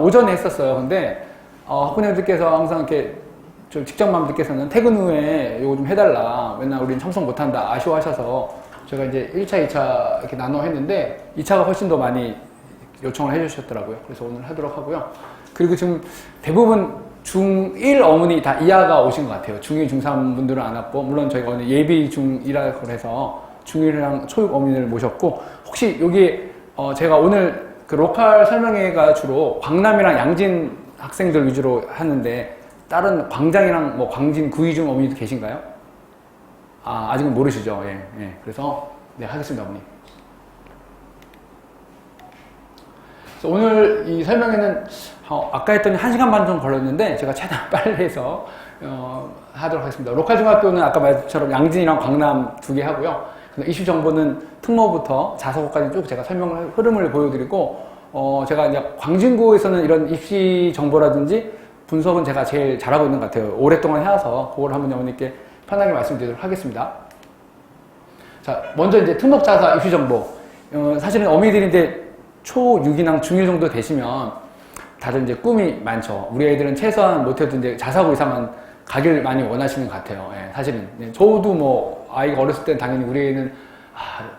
오전에 했었어요. 근데 학부모님들께서 항상 이렇게 좀 직장맘들께서는 퇴근 후에 이거 좀 해달라. 맨날 우린 참석 못한다. 아쉬워하셔서 제가 이제 1차, 2차 이렇게 나눠 했는데 2차가 훨씬 더 많이 요청을 해주셨더라고요. 그래서 오늘 하도록 하고요. 그리고 지금 대부분 중1 어머니 다 이하가 오신 것 같아요. 중2, 중3 분들은 안 왔고, 물론 저희가 오늘 예비 중1을 해서 중1이랑 초육 어머니를 모셨고, 혹시 여기 제가 오늘 그 로컬 설명회가 주로 광남이랑 양진 학생들 위주로 하는데 다른 광장이랑 뭐 광진 구이중 어머니도 계신가요? 아직은 모르시죠? 예, 예. 그래서 네, 하겠습니다, 어머니. 그래서 오늘 이 설명회는 아까 했더니 1시간 반 정도 걸렸는데 제가 최대한 빨리 해서 하도록 하겠습니다. 로컬 중학교는 아까 말처럼 양진이랑 광남 2개 하고요. 입시 정보는 특모부터 자사고까지 쭉 제가 설명을 흐름을 보여드리고 제가 이제 광진구에서는 이런 입시 정보라든지 분석은 제가 제일 잘하고 있는 것 같아요. 오랫동안 해와서 그걸 한번 어머니께 편하게 말씀드리도록 하겠습니다. 자, 먼저 이제 특목자사 입시 정보. 사실은 어머니들이 이제 초6이나 중1 정도 되시면 다들 이제 꿈이 많죠. 우리 애들은 최소한 못해도 이제 자사고 이상은 가길 많이 원하시는 것 같아요. 예, 사실은. 저도 뭐, 아이가 어렸을 땐 당연히 우리 애는,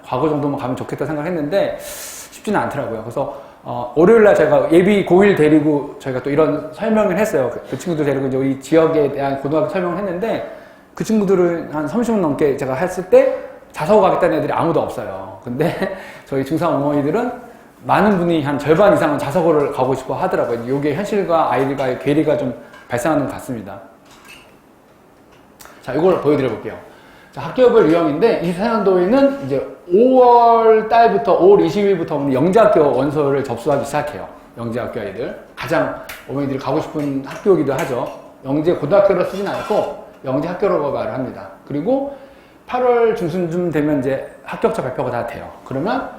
과거 정도만 가면 좋겠다 생각했는데, 쉽지는 않더라고요. 그래서, 월요일날 제가 예비 고1 데리고 저희가 또 이런 설명을 했어요. 그 친구들 데리고 이제 우리 지역에 대한 고등학교 설명을 했는데, 그 친구들은 한 30분 넘게 제가 했을 때, 자사고 가겠다는 애들이 아무도 없어요. 근데 저희 중3 어머니들은 많은 분이 한 절반 이상은 자사고를 가고 싶어 하더라고요. 이게 현실과 아이들과의 괴리가 좀 발생하는 것 같습니다. 자, 이걸 보여드려 볼게요. 자, 학교별 유형인데 24년도에는 이제 5월 달부터 5월 20일부터 영재학교 원서를 접수하기 시작해요. 영재학교 아이들. 가장 어머니들이 가고 싶은 학교이기도 하죠. 영재 고등학교로 쓰진 않고 영재 학교로 말을 합니다. 그리고 8월 중순쯤 되면 이제 합격자 발표가 다 돼요. 그러면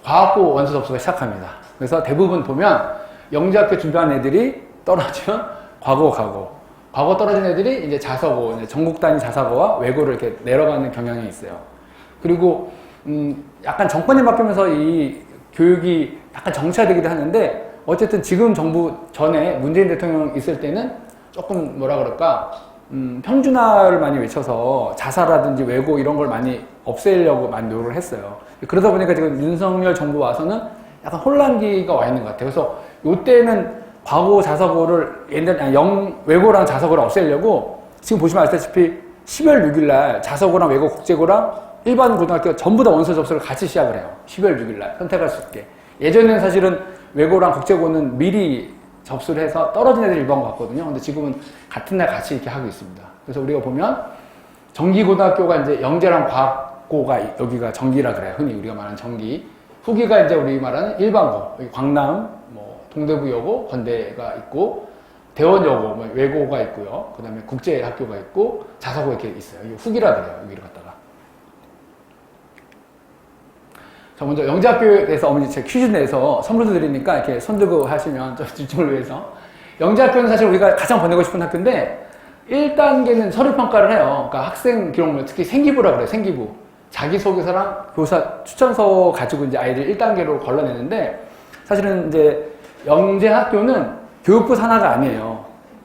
과학고 원서 접수가 시작합니다. 그래서 대부분 보면 영재학교 준비한 애들이 떨어지면 과거 가고, 과거 떨어진 애들이 이제 자사고, 이제 전국 단위 자사고와 외고를 이렇게 내려가는 경향이 있어요. 그리고 약간 정권이 바뀌면서 이 교육이 약간 정체되기도 하는데, 어쨌든 지금 정부 전에 문재인 대통령 있을 때는 조금 뭐라 그럴까, 평준화를 많이 외쳐서 자사라든지 외고 이런 걸 많이 없애려고 많이 노력을 했어요. 그러다 보니까 지금 윤석열 정부 와서는 약간 혼란기가 와 있는 것 같아요. 그래서 이때는 과고 자사고를 외고랑 자사고를 없애려고 지금 보시면 아시다시피 10월 6일날 자사고랑 외고 국제고랑 일반 고등학교 전부 다 원서 접수를 같이 시작을 해요. 10월 6일날 선택할 수 있게. 예전에는 사실은 외고랑 국제고는 미리 접수를 해서 떨어진 애들이 일반 것 같거든요. 근데 지금은 같은 날 같이 이렇게 하고 있습니다. 그래서 우리가 보면 정기고등학교가 이제 영재랑 과학고가 여기가 정기라 그래요. 흔히 우리가 말하는 정기. 후기가 이제 우리 말하는 일반고. 여기 광남, 뭐 동대구여고, 건대가 있고, 대원여고, 뭐 외고가 있고요. 그 다음에 국제학교가 있고, 자사고 이렇게 있어요. 이게 후기라 그래요. 여기를 갖다가. 자, 먼저 영재학교에 대해서 어머니 제가 퀴즈 내서 선물도 드리니까 이렇게 손들고 하시면 좀 집중을 위해서. 영재학교는 사실 우리가 가장 보내고 싶은 학교인데 1단계는 서류평가를 해요. 그러니까 학생 기록물, 특히 생기부라 그래요. 생기부. 자기소개서랑 교사 추천서 가지고 이제 아이들 1단계로 걸러내는데 사실은 이제 영재학교는 교육부 산하가 아니에요.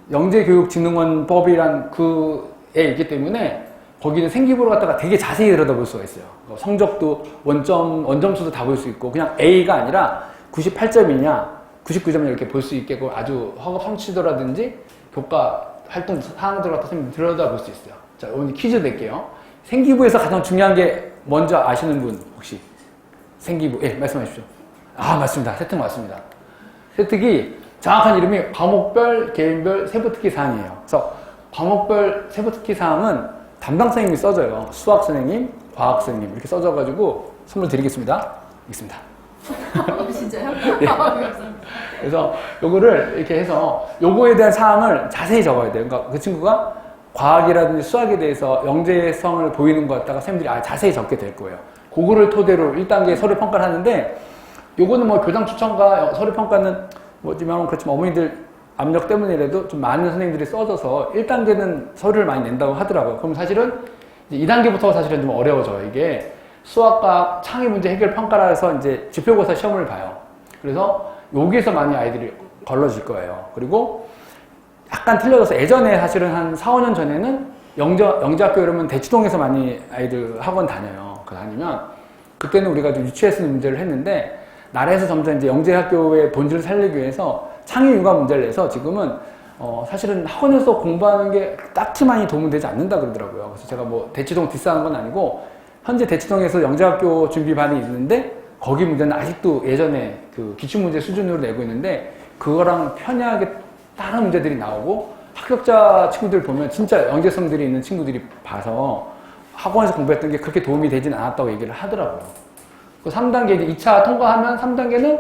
영재교육진흥원법이란 그에 있기 때문에 거기는 생기부를 갖다가 되게 자세히 들여다볼 수가 있어요. 성적도 원점수도 다 볼 수 있고 그냥 A가 아니라 98점이냐 99점이냐 이렇게 볼 수 있게 아주 학업 성취도라든지 교과 활동 사항들을 갖다 들여다볼 수 있어요. 자, 오늘 퀴즈 낼게요. 생기부에서 가장 중요한 게 먼저 아시는 분 혹시? 생기부, 예, 말씀해 주십시오. 맞습니다. 세특 맞습니다. 세특이 정확한 이름이 과목별, 개인별 세부특기 사항이에요. 그래서 과목별 세부특기 사항은 담당 선생님이 써줘요. 수학 선생님, 과학 선생님 이렇게 써줘가지고 선물 드리겠습니다. 있습니다. 진짜요? 예. 그래서 요거를 이렇게 해서 요거에 대한 사항을 자세히 적어야 돼요. 그러니까 그 친구가 과학이라든지 수학에 대해서 영재성을 보이는 것 같다가 선생님들이 자세히 적게 될 거예요. 그거를 토대로 1단계 서류 평가를 하는데 요거는 뭐 교장 추천과 서류 평가는 뭐지만 그렇지만 어머니들 압력 때문이라도 좀 많은 선생님들이 써줘서 1단계는 서류를 많이 낸다고 하더라고요. 그럼 사실은 2단계부터가 사실은 좀 어려워져요. 이게 수학과 창의 문제 해결 평가라 해서 이제 지표고사 시험을 봐요. 그래서 여기에서 많이 아이들이 걸러질 거예요. 그리고 약간 틀려져서 예전에 사실은 한 4, 5년 전에는 영재학교 이러면 대치동에서 많이 아이들 학원 다녀요. 그 다니면 그때는 우리가 좀 유치해 쓰는 문제를 했는데 나라에서 점점 이제 영재학교의 본질을 살리기 위해서 창의 육아 문제를 내서 지금은 사실은 학원에서 공부하는 게 딱히 많이 도움은 되지 않는다 그러더라고요. 그래서 제가 뭐 대치동 디스하는 건 아니고 현재 대치동에서 영재학교 준비반이 있는데 거기 문제는 아직도 예전에 그 기출문제 수준으로 내고 있는데 그거랑 편하게 다른 문제들이 나오고 합격자 친구들 보면 진짜 영재성들이 있는 친구들이 봐서 학원에서 공부했던 게 그렇게 도움이 되진 않았다고 얘기를 하더라고요. 그 3단계 이제 2차 통과하면 3단계는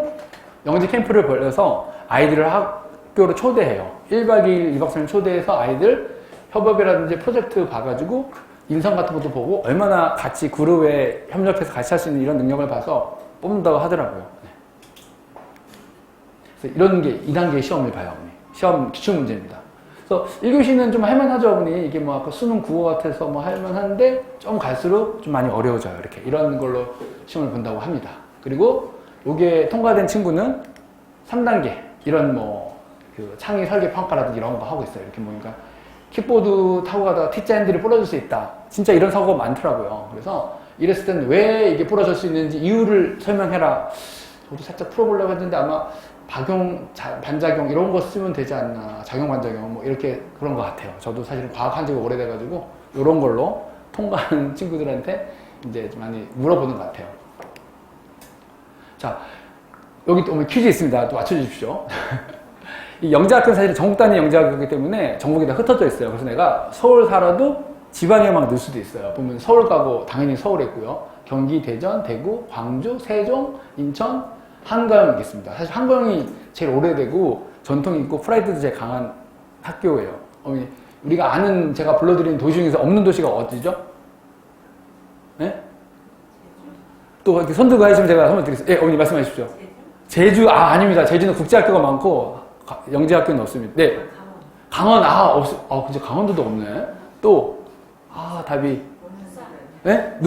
영재 캠프를 벌여서 아이들을 학교로 초대해요. 1박 2일, 2박 3일 초대해서 아이들 협업이라든지 프로젝트 봐가지고 인성 같은 것도 보고 얼마나 같이 그룹에 협력해서 같이 할 수 있는 이런 능력을 봐서 뽑는다고 하더라고요. 네. 그래서 이런 게 2단계 시험을 봐요. 시험 기출 문제입니다. 그래서 1교시는 좀 할만하죠, 어머니. 이게 뭐 아까 수능 국어 같아서 뭐 할만한데 좀 갈수록 좀 많이 어려워져요. 이렇게 이런 걸로 시험을 본다고 합니다. 그리고 이게 통과된 친구는 3단계 이런 뭐 그 창의 설계 평가라든지 이런 거 하고 있어요. 이렇게 보니까 킥보드 타고 가다가 T자 핸들이 부러질 수 있다. 진짜 이런 사고가 많더라고요. 그래서 이랬을 때는 왜 이게 부러질 수 있는지 이유를 설명해라. 저도 살짝 풀어보려고 했는데 아마 반작용 이런 거 쓰면 되지 않나. 작용, 반작용 뭐 이렇게 그런 것 같아요. 저도 사실은 과학한 지가 오래돼가지고 이런 걸로 통과하는 친구들한테 이제 많이 물어보는 것 같아요. 자, 여기 또 퀴즈 있습니다. 또 맞춰주십시오. 이 영재학교는 사실 전국 단위 영재학교이기 때문에 전국에 다 흩어져 있어요. 그래서 내가 서울 살아도 지방에 막 넣을 수도 있어요. 보면 서울 가고 당연히 서울에 있고요. 경기, 대전, 대구, 광주, 세종, 인천, 한가영이 있습니다. 사실 한가영이 제일 오래되고 전통이 있고 프라이드도 제일 강한 학교예요. 우리가 아는 제가 불러드린 도시 중에서 없는 도시가 어디죠? 네? 또 이렇게 손 들고 하시면 제가 선물 드리겠습니다. 예, 어머니 말씀해 주십시오. 제주? 아닙니다. 제주는 국제학교가 많고 영재학교는 없습니다. 네. 강원, 그죠. 강원도도 없네. 또, 답이. 네?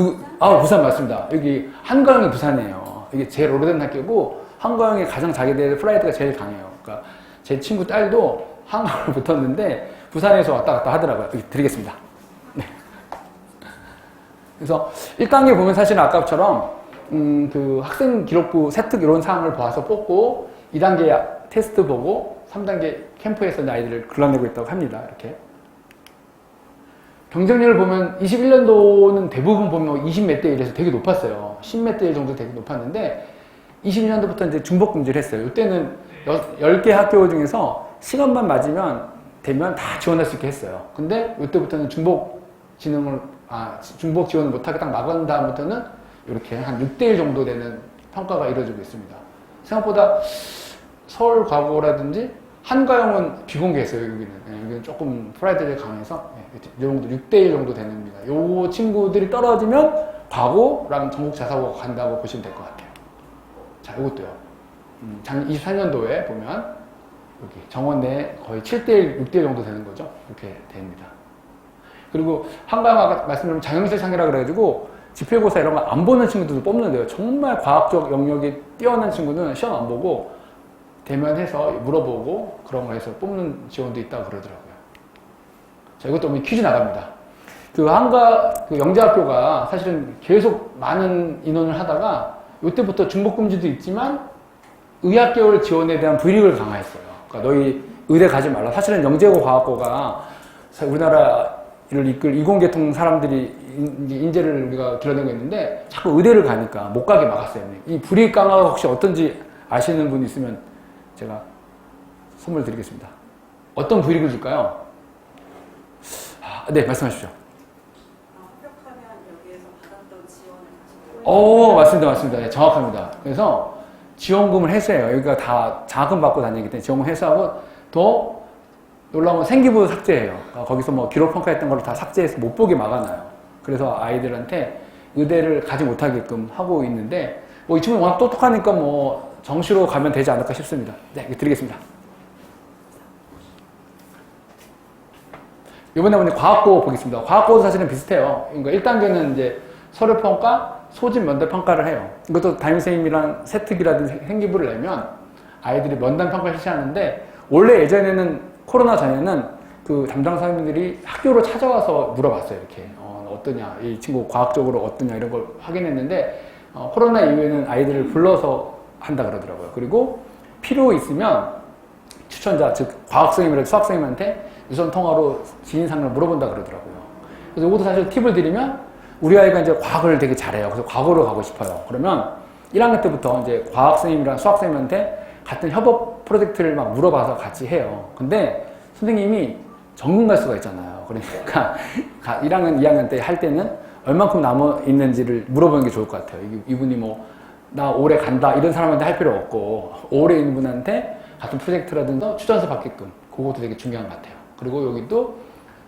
부산 맞습니다. 여기 한가영이 부산이에요. 이게 제일 오래된 학교고, 한가영이 가장 자기들 프라이드가 제일 강해요. 그러니까 제 친구 딸도 한가영을 붙었는데, 부산에서 왔다 갔다 하더라고요. 여기 드리겠습니다. 네. 그래서 1단계 보면 사실은 아까처럼, 그 학생 기록부 세특 이런 사항을 봐서 뽑고, 2단계 테스트 보고 3단계 캠프에서 아이들을 골라내고 있다고 합니다. 이렇게 경쟁률을 보면 21년도는 대부분 보면 20몇 대 1에서 되게 높았어요. 10몇 대 1 정도 되게 높았는데 22년도부터 이제 중복 금지를 했어요. 이때는 10개 학교 중에서 시간만 맞으면 되면 다 지원할 수 있게 했어요. 근데 이때부터는 중복 지원을 못하게 딱 막은 다음부터는 이렇게 한 6대 1 정도 되는 평가가 이루어지고 있습니다. 생각보다 서울 과고라든지 한가영은 비공개했어요. 여기는 조금 프라이드가 강해서 이 정도 6대1 정도 됩니다. 요 친구들이 떨어지면 과고랑 전국 자사고가 간다고 보시면 될 것 같아요. 자, 이것도요. 24년도에 보면 여기 정원 내 거의 7대1, 6대1 정도 되는 거죠. 이렇게 됩니다. 그리고 한가영 아까 말씀드린 장영실 창이라 그래가지고 지필고사 이런 거 안 보는 친구들도 뽑는데요. 정말 과학적 영역이 뛰어난 친구는 시험 안 보고 대면해서 물어보고 그런 거 해서 뽑는 지원도 있다고 그러더라고요. 자, 이것도 퀴즈 나갑니다. 그 영재학교가 사실은 계속 많은 인원을 하다가 이때부터 중복금지도 있지만 의학계열 지원에 대한 불이익을 강화했어요. 그러니까 너희 의대 가지 말라. 사실은 영재고 과학고가 우리나라를 이끌 이공계통 사람들이 인재를 우리가 길러내고 있는데 자꾸 의대를 가니까 못 가게 막았어요. 이 불이익 강화가 혹시 어떤지 아시는 분 있으면 제가 선물 드리겠습니다. 어떤 불이익을 줄까요? 네, 말씀하십시오. 합격하면 여기에서 받았던 지원을 맞습니다. 맞습니다. 네, 정확합니다. 그래서 지원금을 회수해요. 여기가 다 장학금 받고 다니기 때문에 지원금 회수하고 더 놀라운 건 생기부 삭제해요. 거기서 뭐 기록평가했던 걸 다 삭제해서 못 보게 막아놔요. 그래서 아이들한테 의대를 가지 못하게끔 하고 있는데 이 친구 워낙 똑똑하니까 정시로 가면 되지 않을까 싶습니다. 네, 드리겠습니다. 이번에 과학고 보겠습니다. 과학고도 사실은 비슷해요. 그러니까 1단계는 이제 서류평가, 소집 면접평가를 해요. 이것도 담임선생님이랑 세특이라든지 생기부를 내면 아이들이 면담 평가를 실시하는데 원래 예전에는 코로나 전에는 그 담당 선생님들이 학교로 찾아와서 물어봤어요. 이렇게 어떠냐, 이 친구 과학적으로 어떠냐 이런 걸 확인했는데 코로나 이후에는 아이들을 불러서 한다 그러더라고요. 그리고 필요 있으면 추천자, 즉 과학 선생님이나 수학 선생님한테 유선 통화로 지인 상담을 물어본다 그러더라고요. 그래서 이것도 사실 팁을 드리면 우리 아이가 이제 과학을 되게 잘해요. 그래서 과거로 가고 싶어요. 그러면 1학년 때부터 이제 과학 선생님이랑 수학 선생님한테 같은 협업 프로젝트를 막 물어봐서 같이 해요. 근데 선생님이 전공 갈 수가 있잖아요. 그러니까 1학년, 2학년 때 할 때는 얼만큼 남아 있는지를 물어보는 게 좋을 것 같아요. 이분이 뭐 나 올해 간다 이런 사람한테 할 필요 없고 올해 있는 분한테 같은 프로젝트라든지 추천서 받게끔 그것도 되게 중요한 것 같아요. 그리고 여기도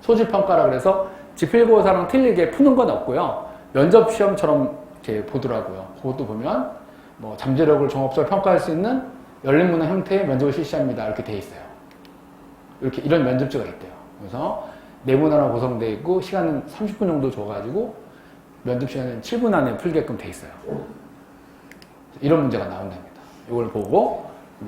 소질평가라 그래서 지필고사랑 틀리게 푸는 건 없고요. 면접 시험처럼 이렇게 보더라고요. 그것도 보면 뭐 잠재력을 종합적으로 평가할 수 있는 열린 문화 형태의 면접을 실시합니다. 이렇게 돼 있어요. 이렇게 이런 면접지가 있대요. 그래서 네모나로 구성되어 있고 시간은 30분 정도 줘가지고 면접 시간은 7분 안에 풀게끔 돼 있어요. 이런 문제가 나온답니다. 이걸 보고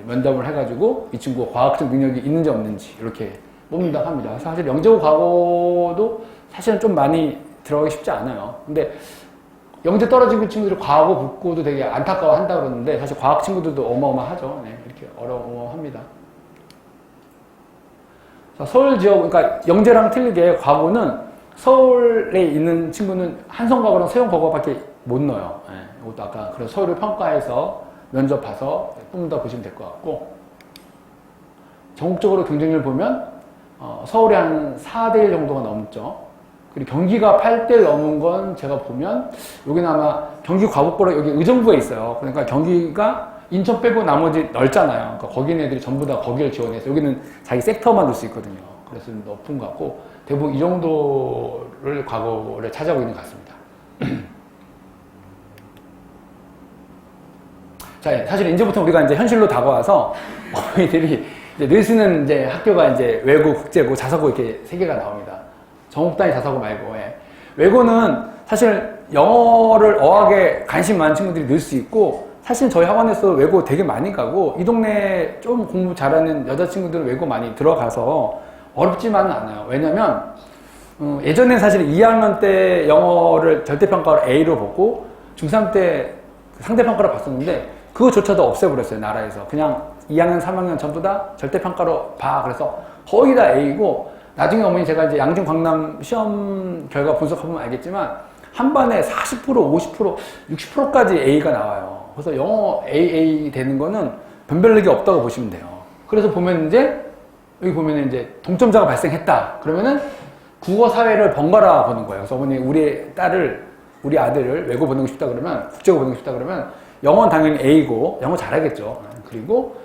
면담을 해가지고 이 친구가 과학적 능력이 있는지 없는지 이렇게 뽑는다고 합니다. 사실 영재고 과거도 사실은 좀 많이 들어가기 쉽지 않아요. 근데 영재 떨어지고 친구들이 과거 붙고도 되게 안타까워 한다 그러는데 사실 과학 친구들도 어마어마하죠. 네, 이렇게 어마어마합니다. 서울 지역, 그러니까 영재랑 틀리게 과거는 서울에 있는 친구는 한성과거랑 세운과거밖에 못 넣어요. 네, 이것도 아까 그래서 서울을 평가해서 면접 봐서 뽑는다 보시면 될 것 같고 전국적으로 경쟁률 보면 서울이 한 4대1 정도가 넘죠. 그리고 경기가 8대1 넘은 건 제가 보면 여기는 아마 경기 과목고로 여기 의정부에 있어요. 그러니까 경기가 인천 빼고 나머지 넓잖아요. 그러니까 거기 있는 애들이 전부 다 거기를 지원해서 여기는 자기 섹터만 넣을 수 있거든요. 그래서 높은 것 같고 대부분 이 정도를 과거를 차지하고 있는 것 같습니다. 자, 사실 이제부터 우리가 이제 현실로 다가와서 어머니들이 이제 늘 쓰는 이제 학교가 이제 외고, 국제고, 자사고 이렇게 세 개가 나옵니다. 정옥 단위 자사고 말고. 예. 외고는 사실 영어를 어학에 관심 많은 친구들이 늘 수 있고 사실 저희 학원에서 외고 되게 많이 가고 이 동네에 좀 공부 잘하는 여자친구들은 외고 많이 들어가서 어렵지만은 않아요. 왜냐면 예전에 사실 2학년 때 영어를 절대평가로 A로 보고 중3 때 상대평가로 봤었는데 그거조차도 없애버렸어요. 나라에서. 그냥 2학년, 3학년 전부 다 절대평가로 봐. 그래서 거의 다 A고 나중에 어머니 제가 이제 양준 강남 시험 결과 분석해보면 알겠지만 한 반에 40%, 50%, 60%까지 A가 나와요. 그래서 영어 AA 되는 거는 변별력이 없다고 보시면 돼요. 그래서 보면 이제 여기 보면 이제 동점자가 발생했다. 그러면은 국어 사회를 번갈아 보는 거예요. 그래서 어머니 우리 딸을 우리 아들을 외고 보내고 싶다 그러면 국제고 보내고 싶다 그러면 영어는 당연히 A고 영어 잘하겠죠. 그리고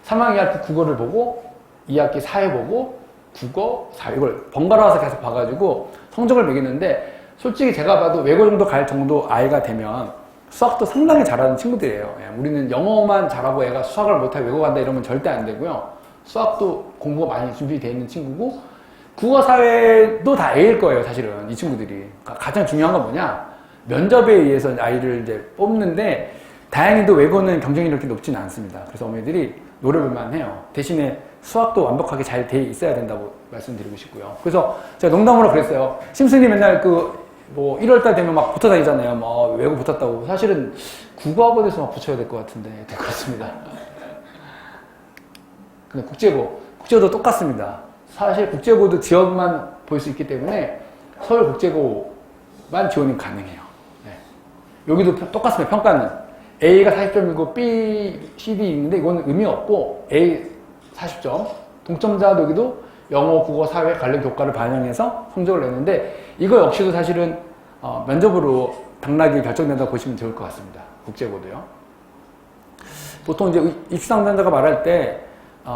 3학기 2학기 국어를 보고 2학기 사회 보고 국어, 사회 이걸 번갈아서 계속 봐가지고 성적을 매기는데 솔직히 제가 봐도 외고 정도 갈 정도 아이가 되면 수학도 상당히 잘하는 친구들이에요. 우리는 영어만 잘하고 애가 수학을 못하고 외고 간다 이러면 절대 안 되고요. 수학도 공부가 많이 준비되어 있는 친구고 국어, 사회도 다 A일 거예요. 사실은 이 친구들이. 그러니까 가장 중요한 건 뭐냐 면접에 의해서 아이를 이제 뽑는데 다행히도 외고는 경쟁이 이렇게 높지는 않습니다. 그래서 어머니들이 노려볼만 해요. 대신에 수학도 완벽하게 잘 돼 있어야 된다고 말씀드리고 싶고요. 그래서 제가 농담으로 그랬어요. 심슨이 맨날 뭐 1월달 되면 막 붙어 다니잖아요. 뭐 외고 붙었다고. 사실은 국어학원에서 막 붙여야 될 것 같은데 네, 그렇습니다. 근데 국제고도 똑같습니다. 사실 국제고도 지역만 볼 수 있기 때문에 서울 국제고만 지원이 가능해요. 네. 여기도 똑같습니다. 평가는 A가 40점이고 B, C, D 있는데 이거는 의미 없고 A 40점 동점자 여기도 영어, 국어, 사회 관련 교과를 반영해서 성적을 내는데 이거 역시도 사실은 면접으로 당락이 결정된다고 보시면 좋을 것 같습니다. 국제고도요. 보통 이제 입시 상담자가 말할 때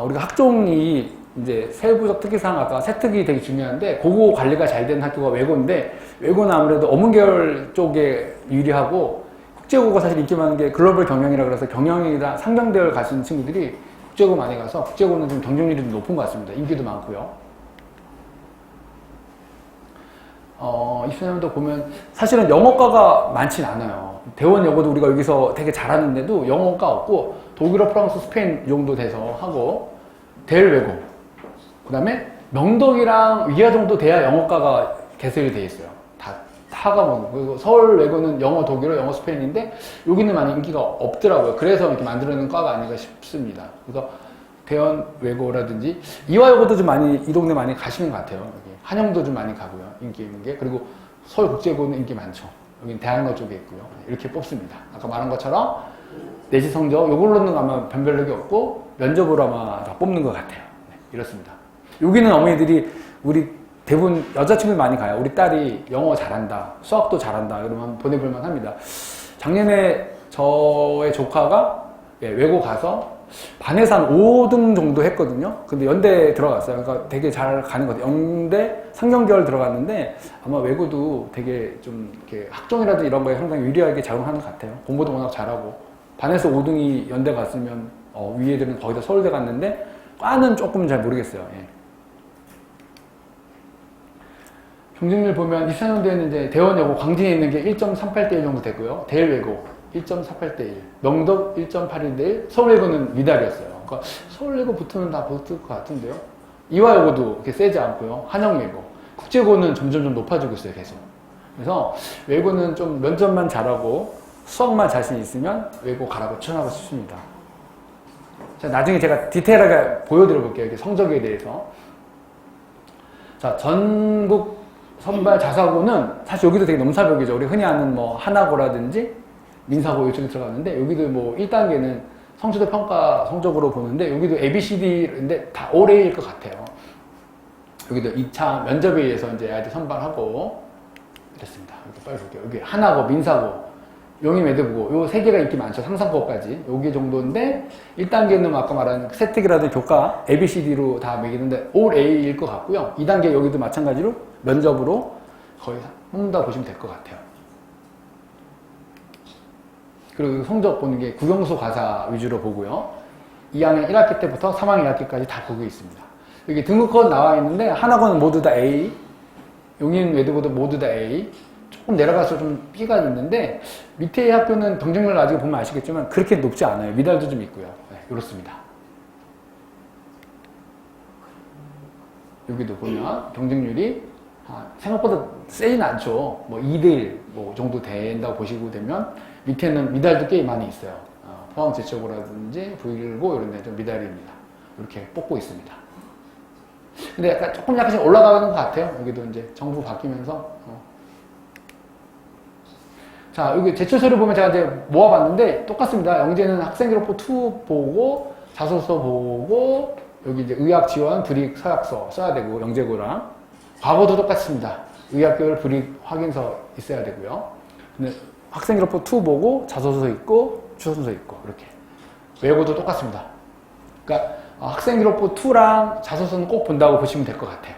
우리가 학종이 이제 세부적 특기사항 아까 세특이 되게 중요한데 그거 관리가 잘 되는 학교가 외고인데 외고는 아무래도 어문계열 쪽에 유리하고 국제고가 사실 인기 많은 게 글로벌 경영이라 그래서 경영이나 상경대열 가시는 친구들이 국제고 많이 가서 국제고는 좀 경쟁률이 높은 것 같습니다. 인기도 많고요. 입시년도 보면 사실은 영어과가 많진 않아요. 대원여고도 우리가 여기서 되게 잘하는데도 영어과 없고 독일어, 프랑스, 스페인 이 정도 돼서 하고 대외고 그 다음에 명덕이랑 위아 정도 돼야 영어과가 개설이 돼 있어요. 다 과목. 그리고 서울 외고는 영어, 독일어, 영어, 스페인인데 여기는 많이 인기가 없더라고요. 그래서 이렇게 만들어낸 과가 아닌가 싶습니다. 그래서 대연 외고라든지 이화여고도 좀 많이 이 동네 많이 가시는 것 같아요. 여기 한영도 좀 많이 가고요. 인기 있는 게. 그리고 서울국제고는 인기 많죠. 여기는 대학로 쪽에 있고요. 이렇게 뽑습니다. 아까 말한 것처럼 내시 성적 이걸로는 아마 변별력이 없고 면접으로 아마 다 뽑는 것 같아요. 네, 이렇습니다. 여기는 어머니들이 우리 대부분 여자친구들 많이 가요. 우리 딸이 영어 잘한다, 수학도 잘한다 이러면 보내볼만 합니다. 작년에 저의 조카가 외고 가서 반에서 한 5등 정도 했거든요. 근데 연대 들어갔어요. 그러니까 되게 잘 가는 것 같아요. 영대 상경계열 들어갔는데 아마 외고도 되게 좀 이렇게 학종이라든지 이런 거에 상당히 유리하게 작용하는 것 같아요. 공부도 워낙 잘하고 반에서 5등이 연대 갔으면 위 애들은 거의 다 서울대 갔는데 과는 조금 잘 모르겠어요. 예. 경쟁률 보면 24년도에는 이제 대원여고 광진에 있는 게 1.38대 1 정도 되고요. 대일외고 1.48대 1, 명덕 1.81대 1, 서울외고는 미달이었어요. 그러니까 서울외고 붙으면 다 붙을 것 같은데요. 이화여고도 이렇게 세지 않고요. 한영외고, 국제고는 점점 좀 높아지고 있어요, 계속. 그래서 외고는 좀 면접만 잘하고 수학만 자신 있으면 외고 가라고 추천하고 싶습니다. 자, 나중에 제가 디테일하게 보여드려 볼게요. 이렇게 성적에 대해서. 자, 전국 선발 자사고는 사실 여기도 되게 넘사벽이죠. 우리 흔히 아는 뭐 하나고라든지 민사고 이쪽에 들어갔는데 여기도 뭐 1단계는 성취도 평가 성적으로 보는데 여기도 ABCD인데 다 올해일 것 같아요. 여기도 2차 면접에 의해서 이제 아이들 선발하고 이랬습니다. 이렇게 빨리 볼게요. 여기 하나고, 민사고, 용인 매드부고 요 세 개가 인기 많죠. 상상고까지 여기 정도인데 1단계는 아까 말한 세특이라든지 교과 ABCD로 다 매기는데 올 A일 것 같고요. 2단계 여기도 마찬가지로 면접으로 거의 뽑는다 보시면 될 것 같아요. 그리고 성적 보는 게 국영수 과사 위주로 보고요. 2학년 1학기 때부터 3학년 1학기까지 다 보고 있습니다. 여기 등급컷 나와 있는데 하나고는 모두 다 A, 용인 매드부도 모두 다 A, 조금 내려가서 좀 B가 있는데 밑에 학교는 경쟁률 나중에 보면 아시겠지만 그렇게 높지 않아요. 미달도 좀 있고요. 네, 이렇습니다. 여기도 보면 경쟁률이 생각보다 세진 않죠. 뭐 2대1 뭐 정도 된다고 보시고 되면 밑에는 미달도 꽤 많이 있어요. 포항제철고라든지 부일고 이런 데 좀 미달입니다. 이렇게 뽑고 있습니다. 근데 약간 조금 약간씩 올라가는 것 같아요. 여기도 이제 정부 바뀌면서. 자, 여기 제출서를 보면 제가 이제 모아봤는데 똑같습니다. 영재는 학생기록부 2 보고 자소서 보고 여기 이제 의학 지원 불이익 서약서 써야 되고 영재고랑 과거도 똑같습니다. 의학교열 불이익 확인서 있어야 되고요. 근데 학생기록부 2 보고 자소서 있고 추천서 있고 이렇게 외고도 똑같습니다. 그러니까 학생기록부 2랑 자소서는 꼭 본다고 보시면 될 것 같아요.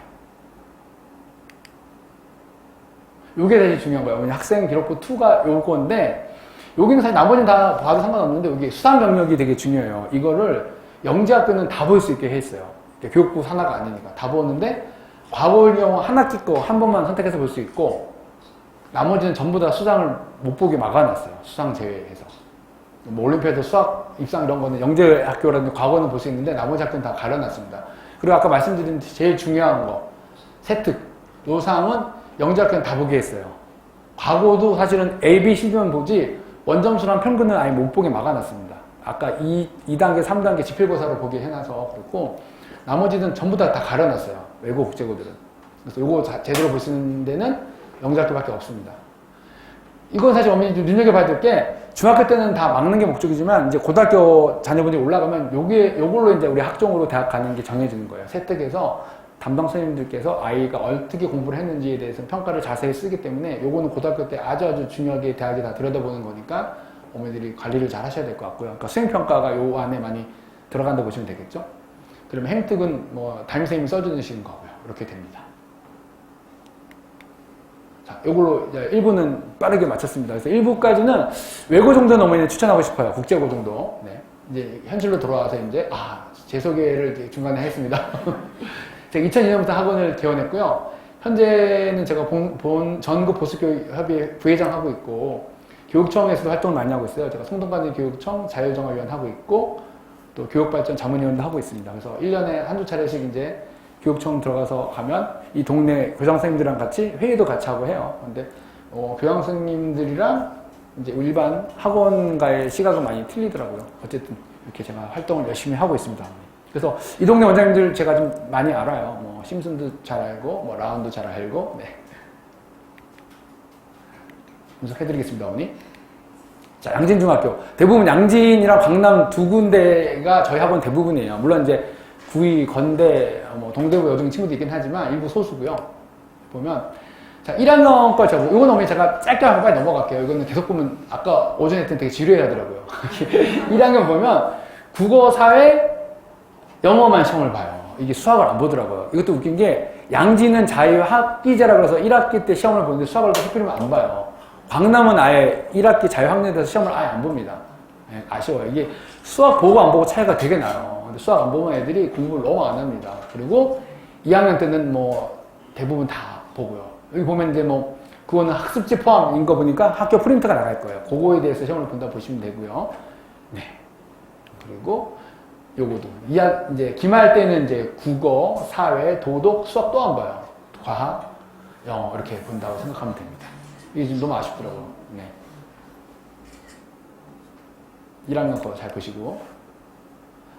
요게 제일 중요한 거예요. 학생기록부 2가 요건데 여기는 사실 나머지는 다 봐도 상관없는데 여기 수상 경력이 되게 중요해요. 이거를 영재학교는 다 볼 수 있게 했어요. 교육부 산하가 아니니까 다 보는데 과거의 경우 한 학기 거 한 번만 선택해서 볼 수 있고 나머지는 전부 다 수상을 못 보게 막아놨어요. 수상 제외해서. 뭐 올림피아드 수학 입상 이런 거는 영재학교라든지 과거는 볼 수 있는데 나머지 학교는 다 가려놨습니다. 그리고 아까 말씀드린 제일 중요한 거 세특 요 사항은 영재학교는 다 보게 했어요. 과거도 사실은 A, B, C만 보지 원점수랑 평균은 아예 못 보게 막아놨습니다. 아까 2단계, 3단계 지필고사로 보게 해놔서 그렇고 나머지는 전부 다 가려놨어요. 외고 국제고들은. 그래서 요거 제대로 볼 수 있는 데는 영재학교밖에 없습니다. 이건 사실 어머니 좀 눈여겨봐야 될 게 중학교 때는 다 막는 게 목적이지만 이제 고등학교 자녀분들이 올라가면 요걸로 이제 우리 학종으로 대학 가는 게 정해지는 거예요. 세특에서 담당 선생님들께서 아이가 어떻게 공부를 했는지에 대해서 평가를 자세히 쓰기 때문에 요거는 고등학교 때 아주 중요하게 대학이 다 들여다보는 거니까 어머니들이 관리를 잘 하셔야 될 것 같고요. 그러니까 수행평가가 요 안에 많이 들어간다고 보시면 되겠죠. 그러면 행특은 뭐 담임선생님이 써주시는 거고요. 이렇게 됩니다. 자, 요걸로 이제 1부는 빠르게 마쳤습니다. 그래서 1부까지는 외고 정도는 어머니는 추천하고 싶어요. 국제고 정도. 네. 이제 현실로 돌아와서 이제, 제 소개를 중간에 했습니다. 제가 2002년부터 학원을 개원했고요. 현재는 제가 전국 보수교육협의회 부회장하고 있고, 교육청에서도 활동을 많이 하고 있어요. 제가 송동관리 교육청 자율정화위원 하고 있고 또 교육발전 자문위원도 하고 있습니다. 그래서 1년에 한두 차례씩 이제 교육청 들어가서 가면 이 동네 교장선생님들이랑 같이 회의도 같이 하고 해요. 근데 교장선생님들이랑 이제 일반 학원가의 시각은 많이 틀리더라고요. 어쨌든 이렇게 제가 활동을 열심히 하고 있습니다. 그래서 이 동네 원장님들 제가 좀 많이 알아요. 뭐 심슨도 잘 알고, 뭐 라운도 잘 알고, 네. 분석해드리겠습니다, 어머니. 자, 양진중학교. 대부분 양진이랑 강남 두 군데가 저희 학원 대부분이에요. 물론 이제 구의, 건대, 뭐 동대구 여등 친구도 있긴 하지만 일부 소수고요. 보면 자, 1학년 거 저거. 이건 어머니 제가 짧게 하고 빨리 넘어갈게요. 이거는 계속 보면 아까 오전에 했던 되게 지루해 하더라고요. 1학년 보면 국어, 사회, 영어만 시험을 봐요. 이게 수학을 안 보더라고요. 이것도 웃긴 게 양지는 자유학기제라 그래서 1학기 때 시험을 보는데 수학을 하필이면 안 봐요. 강남은 아예 1학기 자유학년에서 시험을 아예 안 봅니다. 네, 아쉬워요. 이게 수학 보고 안 보고 차이가 되게 나요. 근데 수학 안 보면 애들이 공부를 너무 안 합니다. 그리고 2학년 때는 뭐 대부분 다 보고요. 여기 보면 이제 뭐 그거는 학습지 포함인 거 보니까 학교 프린트가 나갈 거예요. 그거에 대해서 시험을 본다 보시면 되고요. 네. 그리고 요거도 이제 기말 때는 이제 국어, 사회, 도덕, 수학 또 안 봐요. 과학, 영어 이렇게 본다고 생각하면 됩니다. 이게 좀 너무 아쉽더라고요. 네. 1학년 거 잘 보시고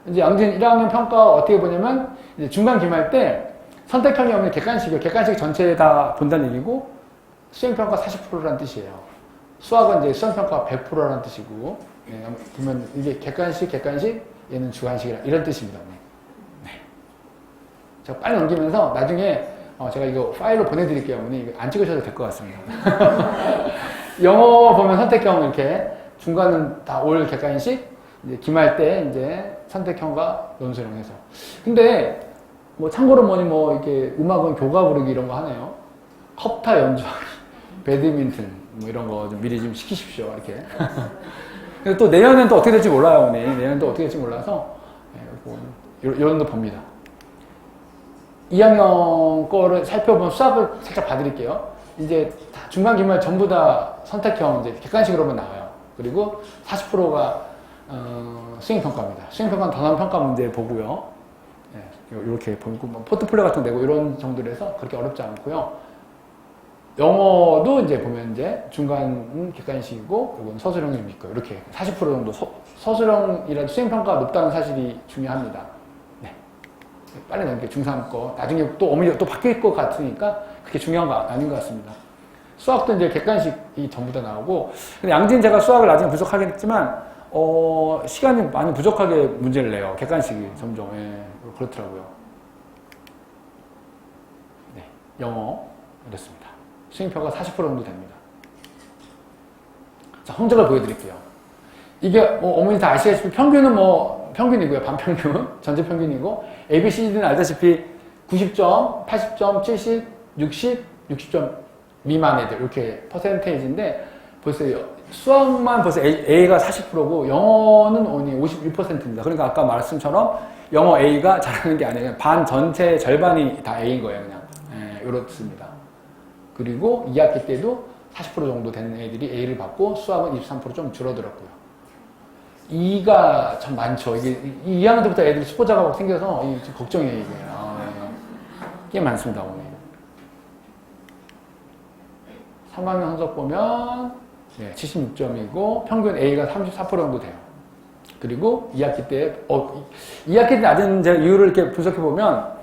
이제 양진 1학년 평가 어떻게 보냐면 이제 중간 기말 때 선택형이 없는 객관식이요. 객관식 전체 다 본다는 얘기고 수행평가 40%라는 뜻이에요. 수학은 이제 수행평가 100%라는 뜻이고 네, 보면 이게 객관식, 얘는 주관식이라 이런 뜻입니다. 네. 제가 빨리 넘기면서 나중에 제가 이거 파일로 보내드릴게요. 어머니 이거 안 찍으셔도 될 것 같습니다. 영어 보면 선택형 이렇게 중간은 다 올 객관식, 이제 기말 때 이제 선택형과 논술형 해서. 근데 뭐 참고로 뭐 이렇게 음악은 교가 부르기 이런 거 하네요. 컵타 연주하기, 배드민턴 뭐 이런 거 좀 미리 좀 시키십시오. 이렇게. 근데 또 내년엔 또 어떻게 될지 몰라요, 어머니. 내년엔 또 어떻게 될지 몰라서 이런 거 봅니다. 2학년 거를 살펴보면 수학을 살짝 봐드릴게요. 이제 중간 기말 전부 다 선택형 이제 객관식으로만 나와요. 그리고 40%가 수행평가입니다. 수행평가는 단원 평가 문제 보고요. 네, 이렇게 보고 뭐 포트폴리오 같은 거 내고 이런 정도로 해서 그렇게 어렵지 않고요. 영어도 이제 보면 이제 중간은 객관식이고 이건 서술형이 좀 있고 이렇게 40% 정도 서술형이라도 수행평가가 높다는 사실이 중요합니다. 네. 빨리 넘게 중3 거 나중에 또 어머니 또 바뀔 것 같으니까 그렇게 중요한 거 아닌 것 같습니다. 수학도 이제 객관식이 전부 다 나오고 근데 양진 제가 수학을 나중에 분석하겠지만 시간이 많이 부족하게 문제를 내요. 객관식이 점점 그렇더라고요. 네, 영어 이렇습니다. 수행표가 40% 정도 됩니다. 자, 성적을 보여드릴게요. 이게 어머니 다 아시다시피 평균은 평균이고요. 반평균, 전체 평균이고 A, B, C, D는 알다시피 90점, 80점, 70, 60, 60점 미만 애들 이렇게 퍼센테이지인데 벌써 수학만 벌써 A가 40%고 영어는 only 51%입니다. 그러니까 아까 말씀처럼 영어 A가 잘하는 게 아니에요. 반 전체 절반이 다 A인 거예요. 그냥 이렇습니다. 그리고 2학기 때도 40% 정도 되는 애들이 A를 받고 수학은 23% 좀 줄어들었고요. 2가 참 많죠. 이게 2학년 때부터 애들이 수포자가 막 생겨서 좀 걱정이에요. 이게. 꽤 많습니다. 오늘. 3학년 성적 보면 76점이고 평균 A가 34% 정도 돼요. 그리고 2학기 때 2학기 때 낮은 제가 이유를 이렇게 분석해 보면